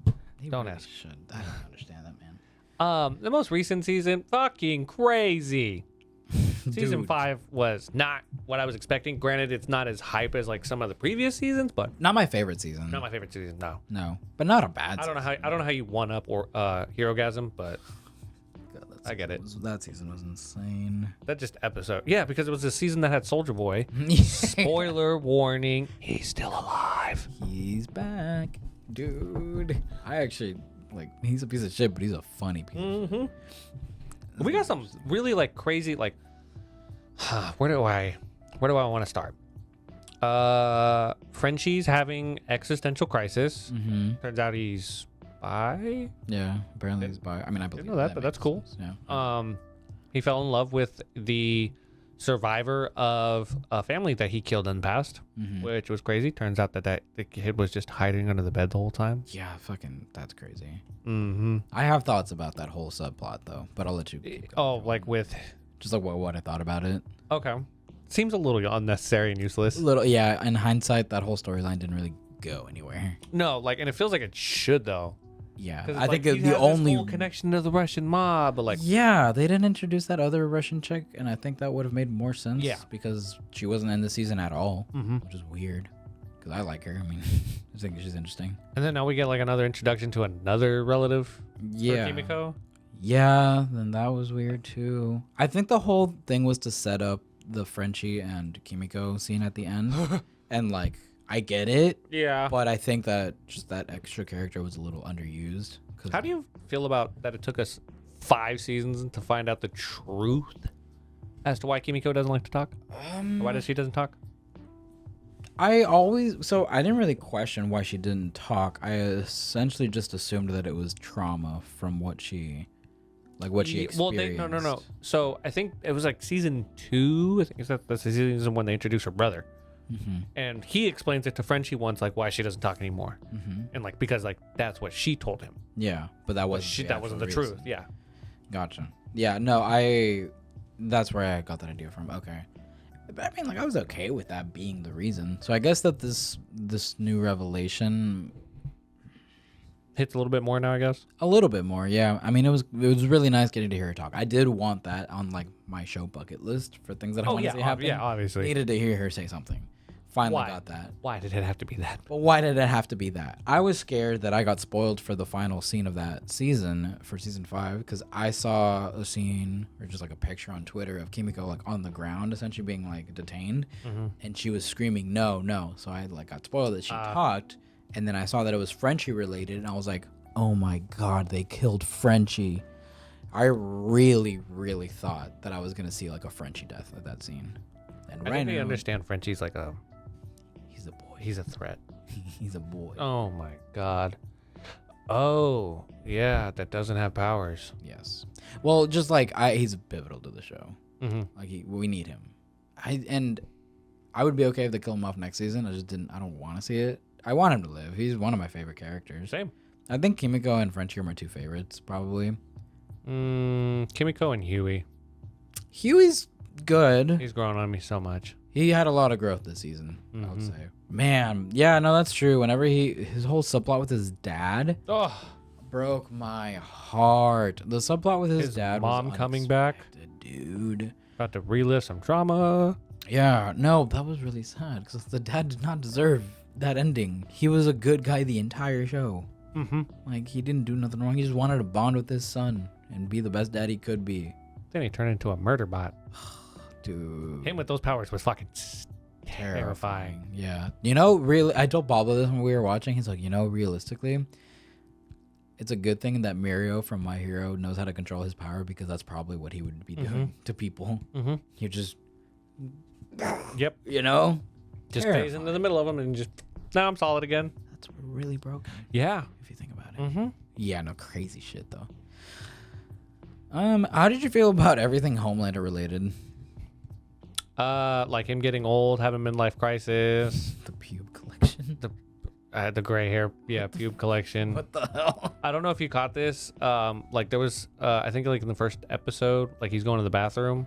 Don't really ask. Should. I don't understand that, man. The most recent season, fucking crazy. Season Dude. 5 was not what I was expecting. Granted, it's not as hype as like some of the previous seasons, but Not my favorite season. not my favorite season. No, No, but not a bad. I don't know how you one up or Herogasm, but I get it. That season was insane. That just episode. Yeah, because it was a season that had Soldier Boy. Spoiler warning: he's still alive. He's back, dude. I actually like. He's a piece of shit, but he's a funny piece. Mm-hmm. We got some really like crazy like. Where do I want to start? Frenchie's having existential crisis. Mm-hmm. Turns out he's bi. Yeah, apparently he's bi. I mean, I believe know that, but that's makes cool. sense, Yeah. He fell in love with the survivor of a family that he killed in the past, Mhm. which was crazy. Turns out that the kid was just hiding under the bed the whole time. Yeah, fucking, that's crazy. Mm-hmm. I have thoughts about that whole subplot though, but I'll let you. Keep going. Like with. Just like what I thought about it. Okay. Seems a little unnecessary and useless. A little, yeah. In hindsight, that whole storyline didn't really go anywhere. No, like, and it feels like it should though. Yeah, 'Cause I it's think like, he the has only this whole connection to the Russian mob, but like, yeah, they didn't introduce that other Russian chick, and I think that would have made more sense. Yeah. Because she wasn't in the season at all, Mhm. which is weird. Because I like her. I mean, I think she's interesting. and then now we get like another introduction to another relative Yeah. for Kimiko. Yeah, then that was weird too. I think the whole thing was to set up the Frenchie and Kimiko scene at the end, and like I get it, Yeah. but I think that just that extra character was a little underused. Cause How do you feel about that? It took us 5 seasons to find out the truth as to why Kimiko doesn't like to talk. Or why does she doesn't talk? I didn't really question why she didn't talk. I essentially just assumed that it was trauma from what she experienced. Well, no. So I think it was like season 2. I think that's the season when they introduced her brother. Mm-hmm. And he explains it to Frenchie once, like why she doesn't talk anymore, and like because like that's what she told him. Yeah, but that wasn't That wasn't the reason. truth. Yeah. Gotcha. Yeah, no, that's where I got that idea from. Okay. But I mean, like, I was okay with that being the reason. So I guess that this new revelation, Hits a little bit more now, I guess. a little bit more, yeah. I mean, it was really nice getting to hear her talk. I did want that on like my show bucket list for things that I want to see happen. Yeah, obviously. Needed to hear her say something. Finally Why? got that. Why did it have to be that? But why did it have to be that? I was scared that I got spoiled for the final scene of that season, for season 5, because I saw a scene, or just like a picture on Twitter of Kimiko like on the ground, essentially being like detained, and she was screaming, no, no. So I like got spoiled that she talked, and then I saw that it was Frenchie related, and I was like, oh my God, they killed Frenchie. I really, really thought that I was going to see like a Frenchie death at that scene. And I right think they now, understand Frenchie's like he's a boy. he's a threat. He's a boy. Oh my God. Oh yeah, that doesn't have powers. Yes. Well, just like he's pivotal to the show. Mm-hmm. Like we need him. I would be okay if they kill him off next season. I don't want to see it. I want him to live. He's one of my favorite characters. Same. I think Kimiko and Frenchie are my 2 favorites, probably. Kimiko and Huey. Huey's good. He's grown on me so much. He had a lot of growth this season, I would say. Man, yeah, no, that's true. Whenever his whole subplot with his dad broke my heart. The subplot with his dad mom was coming back, dude. about to relive some trauma. Yeah, no, that was really sad because the dad did not deserve that ending. He was a good guy the entire show. Like, he didn't do nothing wrong. He just wanted to bond with his son and be the best dad he could be. Then he turned into a murder bot. Dude. Him with those powers was fucking terrifying. Yeah. You know, really, I told Pablo this when we were watching. He's like, realistically, it's a good thing that Mirio from My Hero knows how to control his power, because that's probably what he would be doing to people. You just, Yep. Just phase into the middle of them and just, now I'm solid again. That's really broken. Yeah. If you think about it. Yeah, no, crazy shit though. How did you feel about everything Homelander related? Like him getting old, having midlife crisis, The pube collection. the gray hair, pube collection. What the hell? I don't know if you caught this. Like there was, I think like in the first episode, like he's going to the bathroom.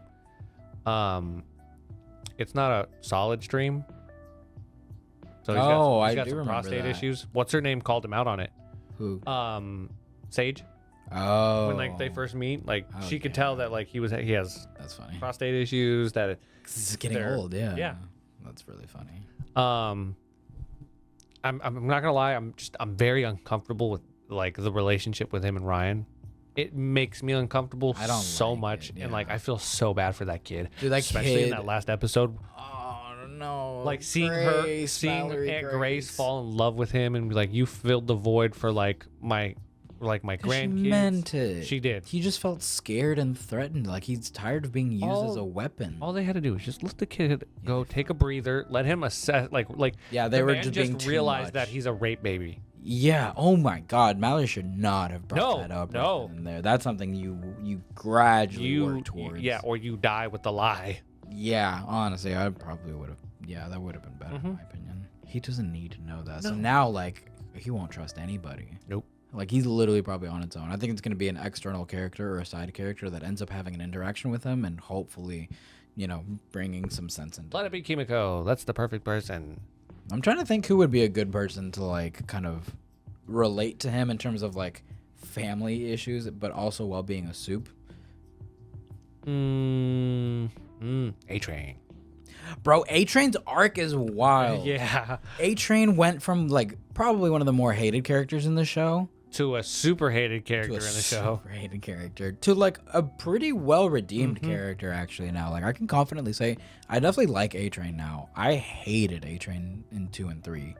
It's not a solid stream. So he's got do some remember prostate that. issues. What's her name called him out on it? Who? Sage. Oh. When like they first meet, like Oh, she could yeah. tell that like he has That's funny. prostate issues. That 'Cause he's getting they're- old. Yeah. yeah. That's really funny. I'm not gonna lie. I'm very uncomfortable with like the relationship with him and Ryan. It makes me uncomfortable I don't so like much, it, and like yeah. I feel so bad for that kid, Dude, that especially kid. in that last episode. Oh no. Like seeing Mallory Aunt Grace fall in love with him and be like, you filled the void for like my grandkids. She meant it. She did. He just felt scared and threatened. Like he's tired of being used as a weapon. All they had to do was just let the kid go, take a breather, let him assess. Like Yeah, they the were man just being too realized much. that he's a rape baby. Yeah. Oh my God. Mallory should not have brought that up. No. right then and there. That's something you gradually work towards. Yeah, or you die with the lie. Yeah. Honestly, I probably would have. Yeah, that would have been better in my opinion. He doesn't need to know that. So now, like, he won't trust anybody. Nope. Like he's literally probably on its own. I think it's going to be an external character or a side character that ends up having an interaction with him and hopefully, bringing some sense into Let it be Kimiko. That's the perfect person. I'm trying to think who would be a good person to like kind of relate to him in terms of like family issues, but also while being a soup. A-Train. Bro, A-Train's arc is wild. Yeah. A-Train went from like probably one of the more hated characters in the show To a super hated to character a in the show. super hated character to like a pretty well redeemed character actually now. Like I can confidently say I definitely like A-Train now. I hated A-Train in 2 and 3.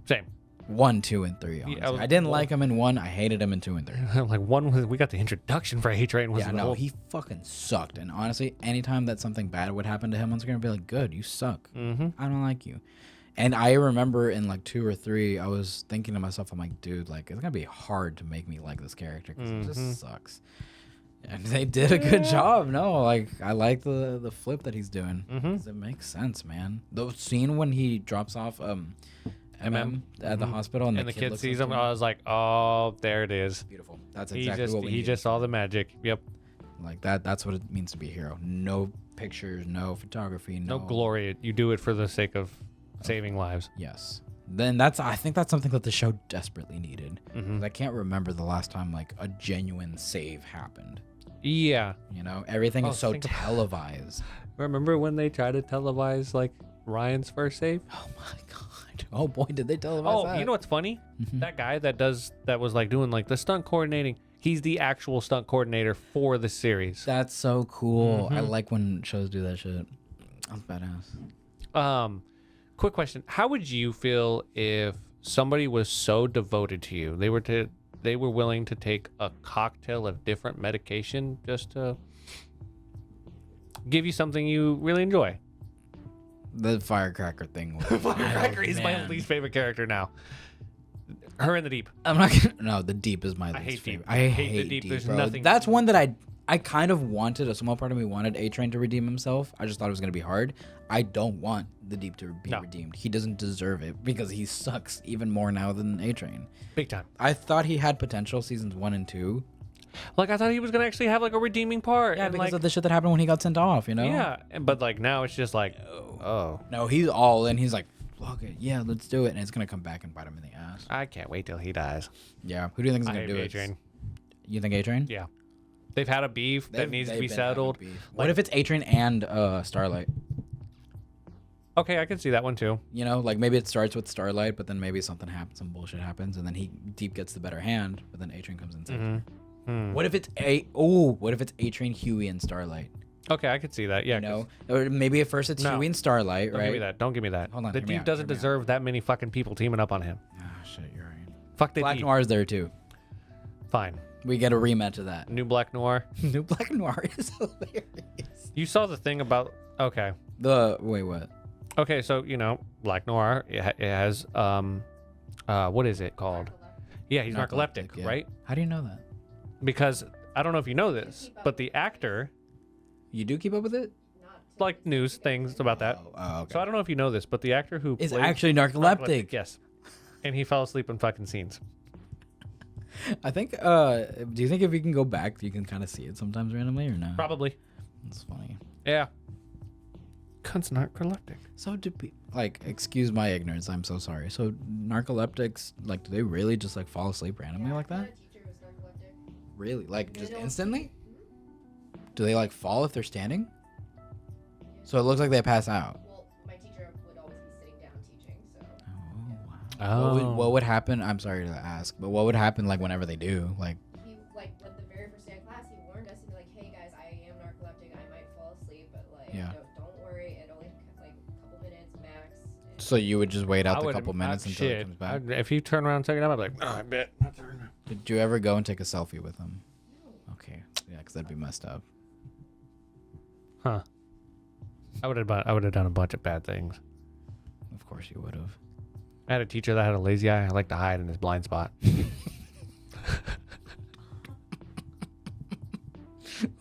Same. 1, 2, and 3. Honestly. I didn't like him in 1. I hated him in 2 and 3. Like one was we got the introduction for A-Train. Yeah, no, he fucking sucked. And honestly, anytime that something bad would happen to him on screen, I'd be like, good, you suck. I don't like you. And I remember in like 2 or 3, I was thinking to myself, I'm like, dude, like, it's going to be hard to make me like this character because it just sucks. And they did a good job. No, like, I like the flip that he's doing. 'Cause it makes sense, man. The scene when he drops off MM at the hospital and the kid looks sees up him. to I was like, oh, there it is. Beautiful. That's He exactly what we he needed. just saw the magic. Yep. Like that's what it means to be a hero. No pictures, no photography, No glory. You do it for the sake of saving lives. Yes. Then I think that's something that the show desperately needed. 'Cause I can't remember the last time like a genuine save happened. Yeah. Everything is so think- televised. Remember when they tried to televise like Ryan's first save? Oh my God. Oh boy, did they televise Oh, that? you know what's funny? That guy that was like doing like the stunt coordinating. He's the actual stunt coordinator for the series. That's so cool. I like when shows do that shit. That's badass. Quick question: how would you feel if somebody was so devoted to you they were willing to take a cocktail of different medication just to give you something you really enjoy? The firecracker thing. Firecracker is my man. least favorite character now. Her in the Deep. I'm not gonna. No, the Deep is my least hate favorite. Deep. I hate the Deep. There's bro. nothing- That's one that I kind of wanted. A small part of me wanted A-Train to redeem himself. I just thought it was gonna be hard. I don't want the Deep to be redeemed. He doesn't deserve it because he sucks even more now than A-Train. Big time. I thought he had potential seasons 1 and 2. Like I thought he was gonna actually have like a redeeming part. Yeah, and, because like, of the shit that happened when he got sent off. Yeah, but like now it's just like, oh, No, he's all in. He's like, fuck it. Yeah, let's do it. And it's gonna come back and bite him in the ass. I can't wait till he dies. Yeah. Who do you think is I gonna hate do A-Train. it? You think A-Train? Yeah, they've had a beef that needs to be They've been having settled. beef. What if it's A-Train and Starlight? Okay, I can see that one too. Like maybe it starts with Starlight, but then maybe something happens, some bullshit happens, and then Deep gets the better hand, but then A-Train comes in second. What if it's A-Train, Huey, and Starlight? Okay, I could see that. Yeah, Or maybe at first it's No. Huey and Starlight, don't right? give me that. Don't give me that. Hold on, the hear me Deep out, doesn't hear me out. deserve that many fucking people teaming up on him. Oh shit, you're right. Fuck the Black Deep. Noir's there too. Fine. We get a rematch of that. New Black Noir. New Black Noir is hilarious. You saw the thing about. Okay. Wait, what? Okay, so Black Noir. It has what is it called? Yeah, he's narcoleptic, yeah. right? How do you know that? Because I don't know if you know this, but the actor, You do keep up with it? like news things about that. Oh, okay. So I don't know if you know this, but the actor who Is played actually narcoleptic. yes, and he fell asleep in fucking scenes. I think. Do you think if you can go back, you can kind of see it sometimes randomly, or no? Probably. That's funny. Yeah. Cunt's narcoleptic. So do excuse my ignorance. I'm so sorry. So narcoleptics, like, do they really just like fall asleep randomly like that? My teacher was narcoleptic. Really? Like just They don't- instantly? Do they like fall if they're standing? So it looks like they pass out. Well, my teacher would always be sitting down teaching, so. Oh, wow. What would happen? I'm sorry to ask, but what would happen like whenever they do? Like, He, like, with the very first day of class, he warned us, he'd be like, hey guys, I am narcoleptic, I might fall asleep, but like, Yeah. don't worry, it only like a couple minutes max. And so you would just wait out I the would- couple minutes until shit. it comes back? If you turn around and take it up, I'd be like, oh, I bet. Did you ever go and take a selfie with them? Okay. Yeah, because that'd be messed up. Huh. I would have done a bunch of bad things. Of course you would have. I had a teacher that had a lazy eye. I like to hide in his blind spot.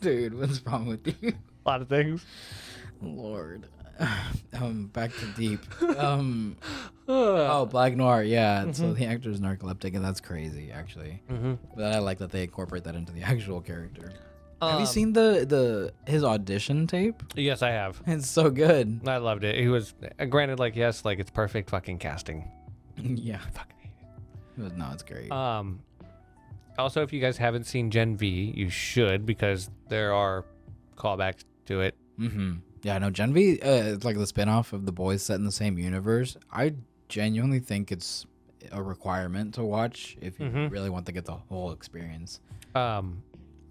Dude, what's wrong with you? A lot of things. Lord. Back to deep. Oh, Black Noir. Yeah. So the actor is narcoleptic, and that's crazy, actually. But I like that they incorporate that into the actual character. Have you seen his audition tape? Yes, I have. It's so good. I loved it. He was, granted, like, yes, like, it's perfect fucking casting. Yeah. I fucking hate it. No, it's great. Also, if you guys haven't seen Gen V, you should, because there are callbacks to it. Yeah, no, Gen V, it's like the spinoff of The Boys set in the same universe. I genuinely think it's a requirement to watch if you really want to get the whole experience.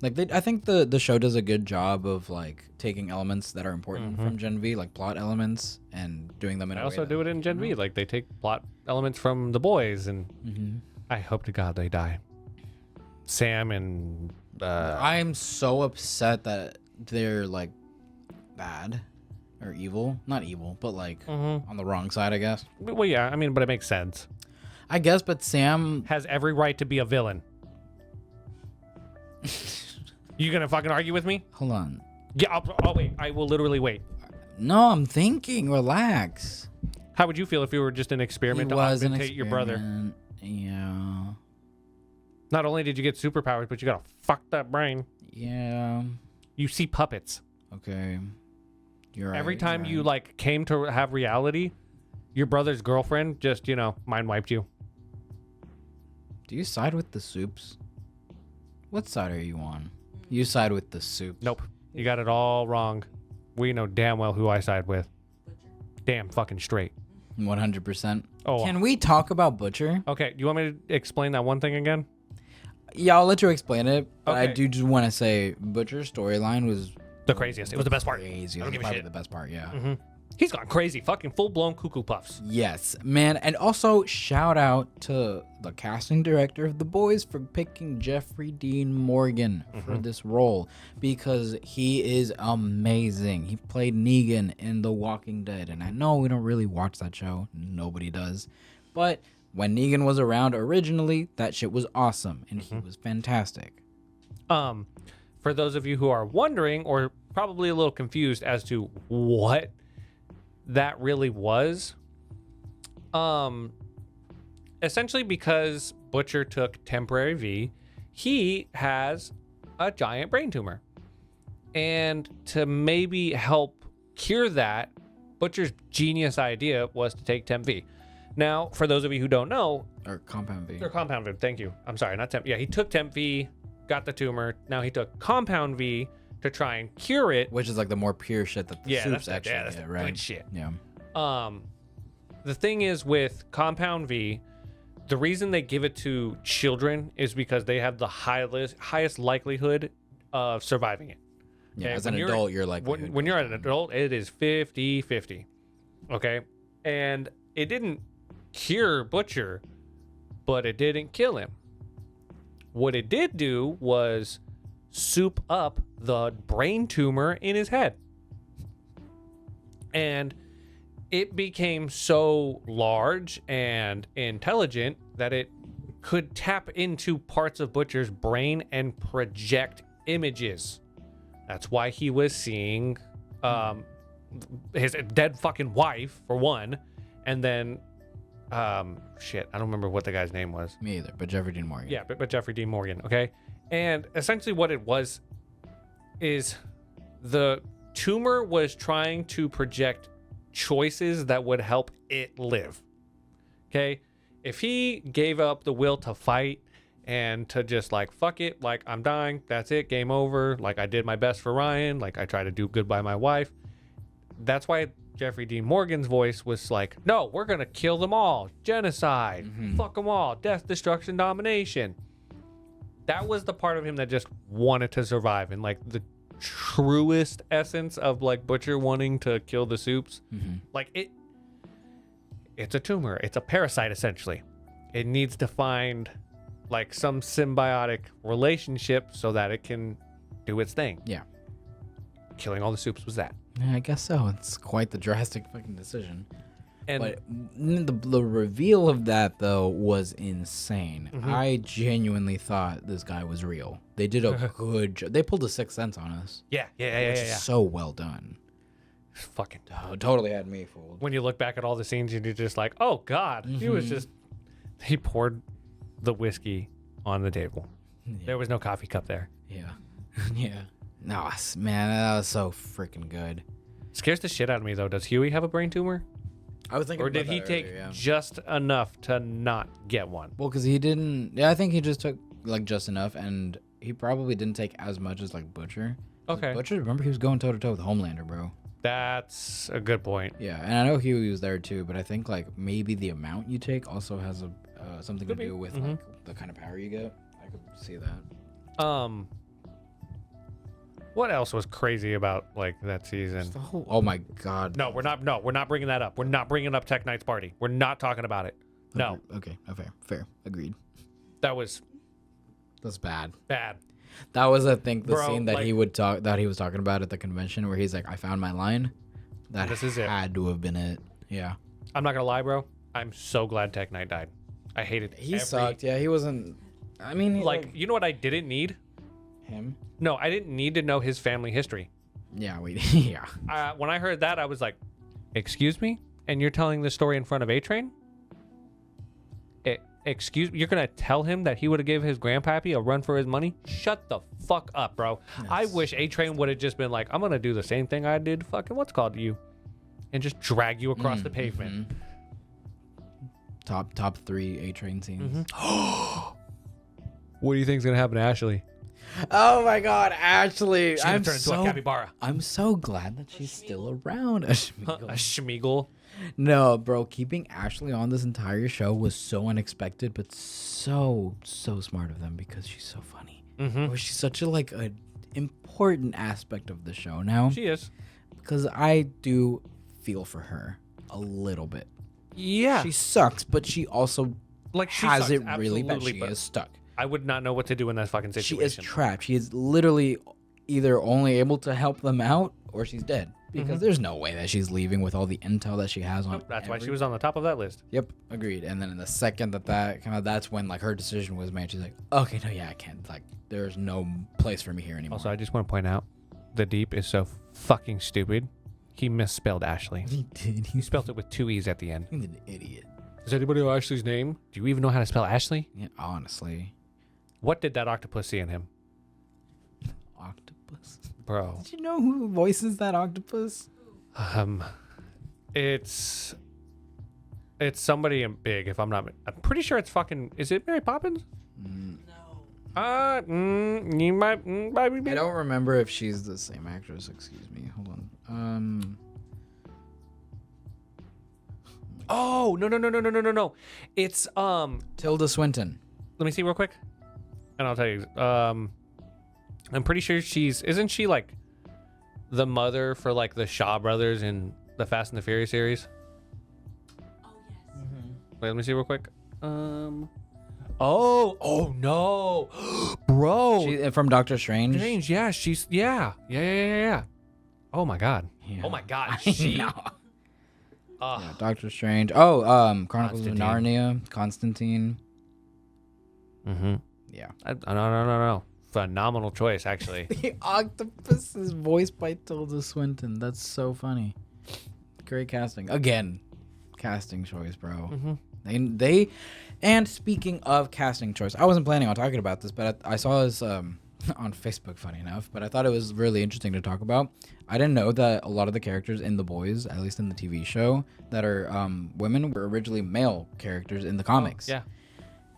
Like, I think the show does a good job of like taking elements that are important from Gen V, like plot elements, and doing them in I a way also that- do it in Gen V. Like, they take plot elements from The Boys, and I hope to God they die. Sam and I'm so upset that they're like bad or evil. Not evil, but like on the wrong side, I guess. well, yeah, I mean, but it makes sense. I guess, but Sam Has every right to be a villain. You gonna fucking argue with me? Hold on. Yeah, I'll wait. I will literally wait. No, I'm thinking. Relax. How would you feel if you were just an experiment to augmentate your brother? experiment. Yeah. Not only did you get superpowers, but you got a fucked up brain. Yeah. You see puppets. Okay. You're right. Every time you're you right. like came to have reality, your brother's girlfriend just, mind wiped you. Do you side with the soups? What side are you on? You side with the soups. Nope. You got it all wrong. We know damn well who I side with. Damn fucking straight. 100%. Oh. Can we talk about Butcher? Okay, you want me to explain that one thing again? Yeah, I'll let you explain it. But I Okay. do just want to say Butcher's storyline was The craziest. It was the best part. crazy. I It don't was give a probably shit. the best part, yeah. He's gone crazy. Fucking full-blown cuckoo puffs. Yes, man. And also, shout out to the casting director of The Boys for picking Jeffrey Dean Morgan for this role, because he is amazing. He played Negan in The Walking Dead. And I know we don't really watch that show. Nobody does. But when Negan was around originally, that shit was awesome. And he was fantastic. For those of you who are wondering, or probably a little confused as to what that really was, essentially because Butcher took temporary V, he has a giant brain tumor. And to maybe help cure that, Butcher's genius idea was to take Temp V. Now, for those of you who don't know, Or Compound V. or Compound V, thank you. I'm sorry, not Temp. Yeah, he took Temp V, got the tumor. Now he took Compound V to try and cure it. Which is like the more pure shit that the soups actually that's get, the right? good shit. Yeah. The thing is with Compound V, the reason they give it to children is because they have the highest likelihood of surviving it. Yeah, Okay, as an when you're- adult, you're like... When you're an adult, it is 50-50. Okay? And it didn't cure Butcher, but it didn't kill him. What it did do was soup up the brain tumor in his head. And it became so large and intelligent that it could tap into parts of Butcher's brain and project images. That's why he was seeing his dead fucking wife, for one, and then shit, I don't remember what the guy's name was. Me either, but Jeffrey Dean Morgan. Yeah, but Jeffrey Dean Morgan, okay? And essentially what it was is the tumor was trying to project choices that would help it live. Okay? If he gave up the will to fight and to just like, fuck it, like I'm dying, that's it, game over. Like I did my best for Ryan, like I tried to do good by my wife. That's why Jeffrey Dean Morgan's voice was like, no, we're gonna kill them all, genocide, fuck them all, death, destruction, domination. That was the part of him that just wanted to survive, and like the truest essence of like Butcher wanting to kill the Soups. Like it's a tumor, it's a parasite essentially. It needs to find like some symbiotic relationship so that it can do its thing. Yeah. Killing all the Soups was that. Yeah, I guess so. It's quite the drastic fucking decision. And But the reveal of that, though, was insane. I genuinely thought this guy was real. They did a good job. They pulled a Sixth Sense on us. yeah. Which is so well done. Fucking. Totally had me fooled. When you look back at all the scenes, you're just like, oh God, he poured the whiskey on the table. Yeah. There was no coffee cup there. Yeah. Yeah. No, man, that was so freaking good. Scares the shit out of me though. Does Huey have a brain tumor? I was thinking, Or did he take just enough to not get one? Well, because he didn't. Yeah, I think he just took like just enough, and he probably didn't take as much as like Butcher. Okay. Butcher, remember he was going toe to toe with Homelander, bro. That's a good point. Yeah, and I know Huey was there too, but I think like maybe the amount you take also has a something to do with like the kind of power you get. I could see that. What else was crazy about like that season? Oh my god. No, we're not bringing that up. We're not bringing up Tech Knight's party. We're not talking about it. No. Okay. Fair. Agreed. That's bad. bad. That was, I think, the Bro, scene that like- he was talking about at the convention, where he's like, "I found my line." This is had to have been it. Yeah. I'm not gonna lie, bro. I'm so glad Tech Knight died. I hated. He sucked. Yeah, he wasn't. I mean, like, you know what I didn't need? him. No, I didn't need to know his family history. Yeah. Yeah. When I heard that, I was like, "Excuse me?" And you're telling the story in front of A-Train? Excuse me? You're gonna tell him that he would have gave his grandpappy a run for his money? Shut the fuck up, bro. I wish A-Train would have just been like, "I'm gonna do the same thing I did fucking what's called to you," and just drag you across the pavement. Top 3 A-Train scenes. What do you think's gonna happen to Ashley? Oh my god, Ashley! She's gonna turn into a capybara. I'm so glad that she's still around. A Schmeagle. No, bro, keeping Ashley on this entire show was so unexpected, but so smart of them, because she's so funny. She's such a like an important aspect of the show now. She is. Because I do feel for her a little bit. Yeah. She sucks, but she also like she has sucks, it really bad. absolutely, She but is stuck. I would not know what to do in that fucking situation. She is trapped. She is literally either only able to help them out or she's dead. Because there's no way that she's leaving with all the intel that she has on. Nope, that's why she was on the top of that list. Yep, agreed. And then in the second that's when like her decision was made. She's like, okay, no, yeah, I can't. Like, there's no place for me here anymore. Also, I just want to point out, the Deep is so fucking stupid. He misspelled Ashley. He did. He spelled it with 2 E's at the end. He's an idiot. Does anybody know Ashley's name? Do you even know how to spell Ashley? Yeah, honestly. What did that octopus see in him? Octopus. Bro. Did you know who voices that octopus? It's somebody in big. If I'm pretty sure it's fucking. Is it Mary Poppins? No. You might be. I don't remember if she's the same actress. Excuse me. Hold on. Oh no. It's Tilda Swinton. Let me see real quick, and I'll tell you. I'm pretty sure isn't she like the mother for like the Shaw brothers in the Fast and the Furious series? Oh yes. Wait, let me see real quick. Oh no, bro. She, from Doctor Strange. Strange, yeah, she's yeah. Oh my god. Yeah. Oh my god. I She. know. Uh, Doctor Strange. Oh, Chronicles of Constantine. Narnia. Constantine. Yeah. No. Phenomenal choice, actually. The octopus is voiced by Tilda Swinton. That's so funny. Great casting. Again, casting choice, bro. They and speaking of casting choice, I wasn't planning on talking about this, but I saw this on Facebook, funny enough, but I thought it was really interesting to talk about. I didn't know that a lot of the characters in The Boys, at least in the TV show, that are women, were originally male characters in the comics. Yeah.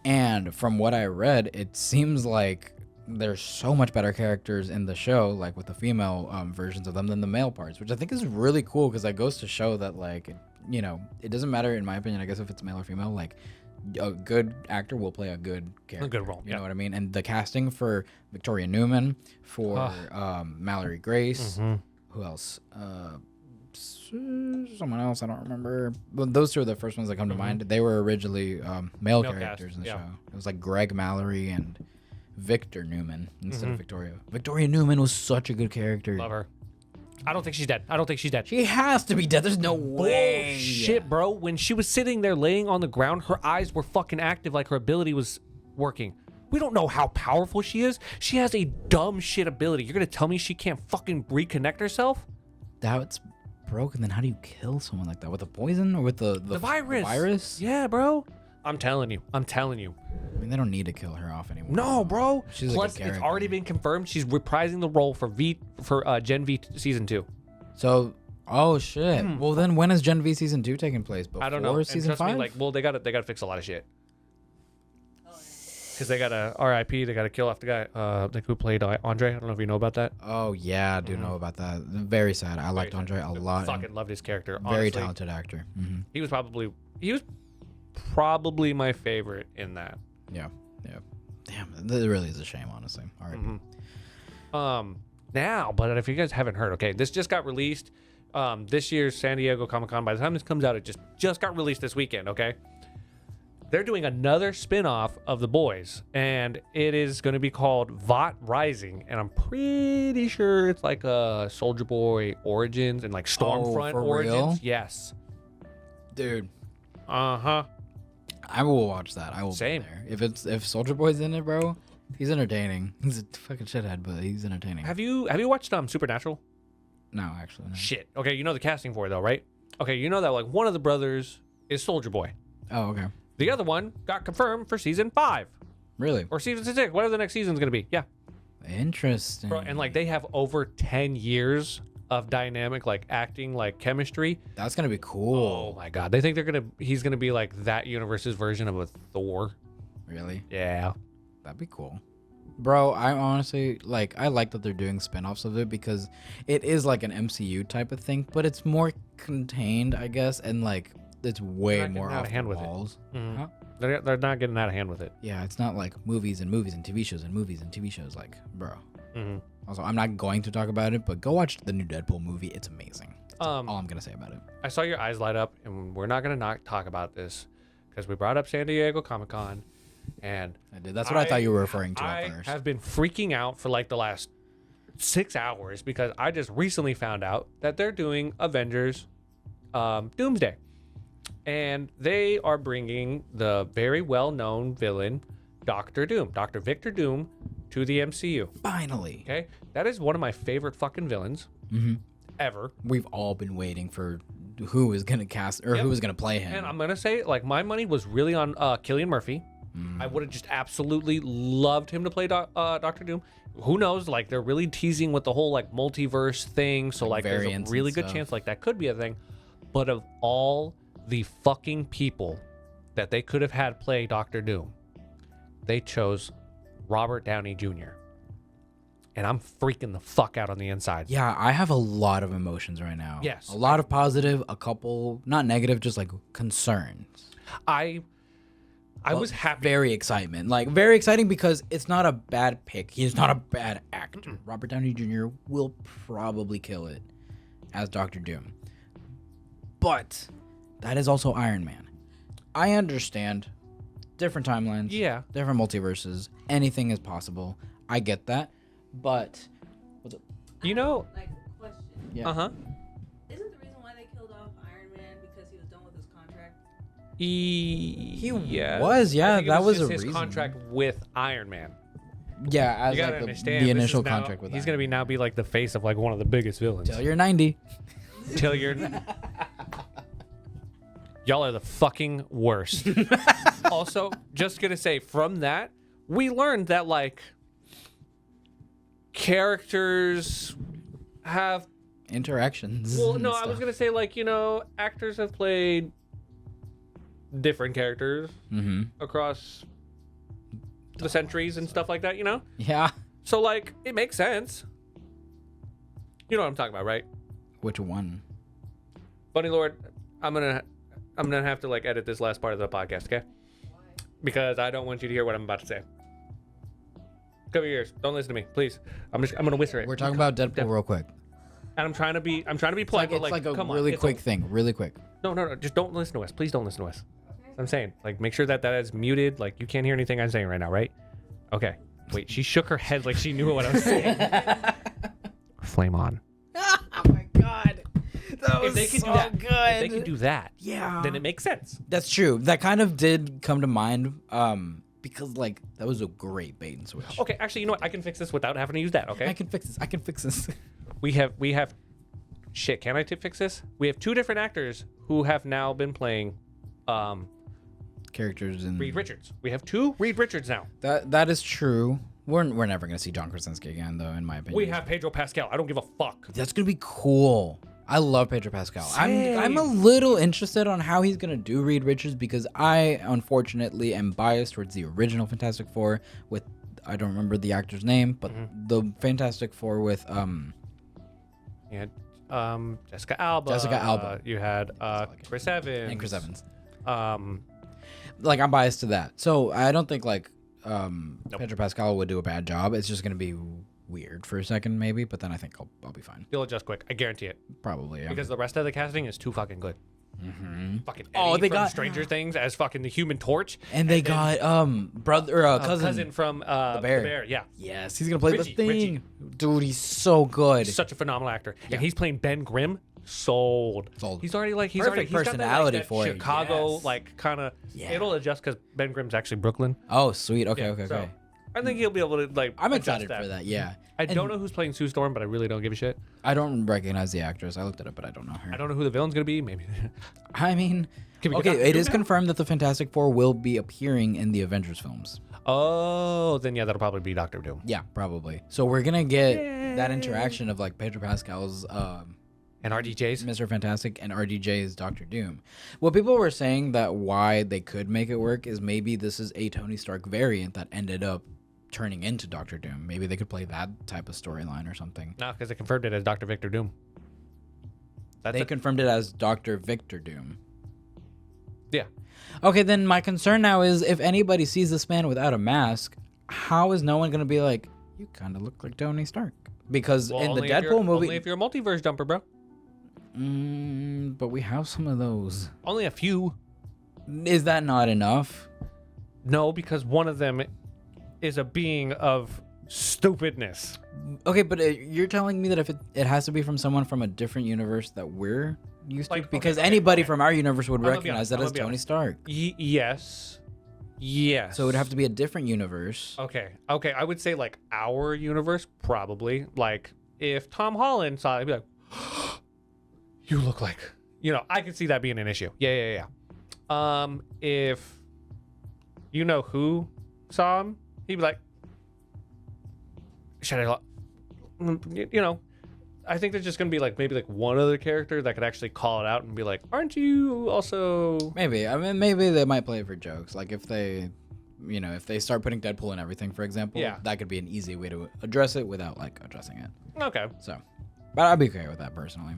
And from what I read, it seems like there's so much better characters in the show, like with the female versions of them than the male parts, which I think is really cool because that goes to show that, like, you know, it doesn't matter, in my opinion, I guess, if it's male or female. Like, a good actor will play a good character. A good role, You know what I mean? And the casting for Victoria Newman, for Mallory Grace, who else? Someone else, I don't remember. But those two are the first ones that come to mind. They were originally male characters in the show. It was like Greg Mallory and Victor Newman instead of Victoria. Victoria Newman was such a good character. Love her. I don't think she's dead. She has to be dead. There's no way. Shit, bro. When she was sitting there laying on the ground, her eyes were fucking active, like her ability was working. We don't know how powerful she is. She has a dumb shit ability. You're gonna tell me she can't fucking reconnect herself? That's broken. Then how do you kill someone like that? With a poison or with the virus? The virus? Yeah, bro. I'm telling you. I mean, they don't need to kill her off anymore. No, bro. She's Plus, it's already been confirmed she's reprising the role for Gen V season 2. So, oh shit. Well, then when is Gen V season 2 taking place? Before I don't know. Season 5? Like, well, they gotta fix a lot of shit. Because they gotta RIP. They gotta kill off the guy. Like who played Andre. I don't know if you know about that. Oh yeah, I do know about that. Very sad. I liked Andre a lot. Fucking loved his character. Very honestly. talented actor. He was probably my favorite in that. Yeah. Damn, that really is a shame, honestly. All right. Now, but if you guys haven't heard, okay, this just got released. This year's San Diego Comic-Con. By the time this comes out, it just got released this weekend. Okay. They're doing another spin-off of The Boys, and it is going to be called Vought Rising, and I'm pretty sure it's like a Soldier Boy origins and like Stormfront origins. Real? Yes. Dude. Uh-huh. I will watch that. I will Same. be there. If Soldier Boy's in it, bro, he's entertaining. He's a fucking shithead, but he's entertaining. Have you watched Supernatural? No, actually. No. Shit. Okay, you know the casting for it though, right? Okay, you know that like one of the brothers is Soldier Boy. Oh, okay. The other one got confirmed for season 5 Really? or season 6, whatever the next season's gonna be. Yeah. Interesting. Bro, and like they have over 10 years of dynamic like acting, like chemistry. That's gonna be cool. Oh my god, they think he's gonna be like that universe's version of a Thor. Really? Yeah. That'd be cool. Bro, I honestly I like that they're doing spin-offs of it because it is like an MCU type of thing, but it's more contained, I guess, and like it's way more off the walls. Huh? They're not getting out of hand with it. Yeah, it's not like movies and TV shows and movies and TV shows, like, bro. Also, I'm not going to talk about it, but go watch the new Deadpool movie. It's amazing. That's all I'm gonna say about it. I saw your eyes light up, and we're not gonna not talk about this because we brought up San Diego Comic-Con, and I did. That's what I thought you were referring to at first. I have been freaking out for like the last 6 hours because I just recently found out that they're doing Avengers Doomsday. And they are bringing the very well-known villain, Dr. Victor Doom, to the MCU. Finally. Okay? That is one of my favorite fucking villains ever. We've all been waiting for who is going to cast, or who is going to play him. And I'm going to say, like, my money was really on Cillian Murphy. I would have just absolutely loved him to play Dr. Doom. Who knows? Like, they're really teasing with the whole, like, multiverse thing. So, like there's a really good chance, like, that could be a thing. But of all the fucking people that they could have had play Dr. Doom, they chose Robert Downey Jr. And I'm freaking the fuck out on the inside. Yeah, I have a lot of emotions right now. Yes. A lot of positive, a couple, not negative, just like concerns. I was happy. Very exciting because it's not a bad pick. He's not a bad actor. Robert Downey Jr. will probably kill it as Dr. Doom. But that is also Iron Man. I understand different timelines, different multiverses. Anything is possible. I get that. But, you know, like, question. Yeah. Uh-huh. Isn't the reason why they killed off Iron Man because he was done with his contract? He yeah. was, yeah. I think That was just a his reason. contract with Iron Man. Yeah, as You gotta like understand, the this initial is now- contract with he's Iron gonna now be like the face of like one of the biggest villains. Till you're 90. Till you're. Y'all are the fucking worst. Also, just gonna say from that, we learned that like characters have Interactions. well, and no, I stuff. was gonna say like, you know, actors have played different characters across the centuries and stuff like that, you know? Yeah. So, like, it makes sense. You know what I'm talking about, right? Which one? Bunny Lord, I'm gonna have to, like, edit this last part of the podcast, okay? Because I don't want you to hear what I'm about to say. Cover your ears. Don't listen to me, please. I'm gonna whisper it. We're talking about Deadpool real quick. And I'm trying to be polite, It's but like a come on, really it's quick thing. Really quick. No. Just don't listen to us. Please don't listen to us. I'm saying, like, make sure that is muted. Like, you can't hear anything I'm saying right now, right? Okay. Wait, she shook her head like she knew what I was saying. Flame on. Oh my god. That was If they could so do that, good. if they could do that, Yeah. then it makes sense. That's true. That kind of did come to mind because, like, that was a great bait and switch. Okay, actually, you know what? I can fix this without having to use that, okay? I can fix this. We have shit, can I fix this? We have 2 different actors who have now been playing Characters in Reed Richards. We have 2 Reed Richards now. That is true. We're never gonna see John Krasinski again, though, in my opinion. We have Pedro Pascal. I don't give a fuck. That's gonna be cool. I love Pedro Pascal. Same. I'm a little interested on how he's gonna do Reed Richards because I unfortunately am biased towards the original Fantastic Four with I don't remember the actor's name, but the Fantastic Four with You had Jessica Alba. Jessica Alba. You had Chris Evans. and Chris Evans. Like, I'm biased to that, so I don't think like Pedro Pascal would do a bad job. It's just gonna be weird for a second, maybe, but then I think I'll be fine. You'll adjust quick. I guarantee it. Probably, yeah. Because the rest of the casting is too fucking good. Fucking Eddie Oh, they from got- Stranger Things as fucking the Human Torch. And they got brother cousin. From the Bear. Yeah. Yes, he's gonna play Richie, the thing. Dude, he's so good. He's such a phenomenal actor. And he's playing Ben Grimm. Sold. Sold. Perfect Perfect got that, personality that for it. Chicago, Yes. like, kind of. Yeah. It'll adjust because Ben Grimm's actually Brooklyn. Oh, sweet. Okay, Yeah, okay, so okay. I think he'll be able to, like, I'm adjust excited for that. Yeah. I don't know who's playing Sue Storm, but I really don't give a shit. I don't recognize the actress. I looked at it, but I don't know her. I don't know who the villain's gonna be. Maybe. I mean, Can we okay, get Dr. it Doom is now? confirmed that the Fantastic Four will be appearing in the Avengers films. Oh, then yeah, that'll probably be Doctor Doom. Yeah, probably. So we're gonna get that interaction of like Pedro Pascal's And RDJ's. Mr. Fantastic and RDJ's Doctor Doom. What people were saying that why they could make it work is maybe this is a Tony Stark variant that ended up turning into Doctor Doom. Maybe they could play that type of storyline or something. No, because they confirmed it as Dr. Victor Doom. They confirmed it as Dr. Victor Doom. Yeah. Okay, then my concern now is if anybody sees this man without a mask, how is no one going to be like, you kind of look like Tony Stark? Because Well, in the only if you're- Deadpool movie... Only if you're a multiverse jumper, bro. But we have some of those. Only a few. Is that not enough? No, because one of them is a being of stupidness. Okay, but you're telling me that if it has to be from someone from a different universe that we're used to? Like, Because okay, anybody okay. from our universe would I'm gonna be recognize honest, that I'm as gonna be Tony honest. Stark. Yes. Yes. So it would have to be a different universe. Okay. Okay. I would say like our universe, probably. Like if Tom Holland saw it, he'd be like, you look like, I could see that being an issue. Yeah. If you know who saw him, he'd be like, should I, I think there's just going to be like maybe like one other character that could actually call it out and be like, aren't you also... Maybe. I mean, maybe they might play it for jokes. Like if they, if they start putting Deadpool in everything, for example, Yeah. that could be an easy way to address it without like addressing it. Okay. So, but I'd be okay with that personally.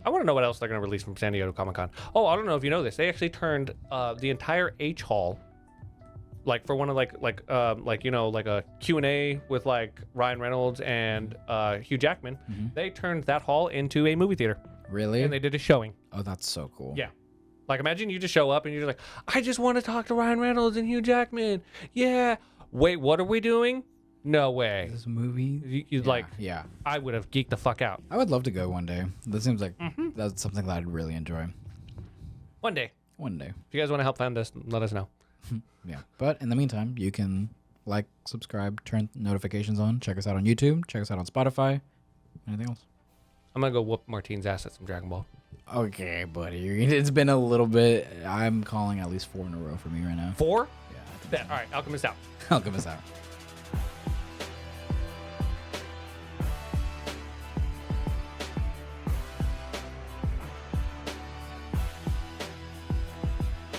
I want to know what else they're going to release from San Diego Comic-Con. Oh, I don't know if you know this. They actually turned the entire H Hall, like for one of like a Q&A with like Ryan Reynolds and Hugh Jackman. They turned that hall into a movie theater. Really? And they did a showing. Oh, that's so cool. Yeah. Like imagine you just show up and you're like, I just want to talk to Ryan Reynolds and Hugh Jackman. Yeah. Wait, what are we doing? No way. This movie? You'd like, Yeah. I would have geeked the fuck out. I would love to go one day. That seems like that's something that I'd really enjoy. One day. One day. If you guys want to help fund us, let us know. Yeah. But in the meantime, you can like, subscribe, turn notifications on, check us out on YouTube, check us out on Spotify. Anything else? I'm going to go whoop Martine's ass at some Dragon Ball. Okay, buddy. It's been a little bit. I'm calling at least 4 in a row for me right now. 4? Yeah. I think Bet. All right, Alchemist out. so. I'll give us out.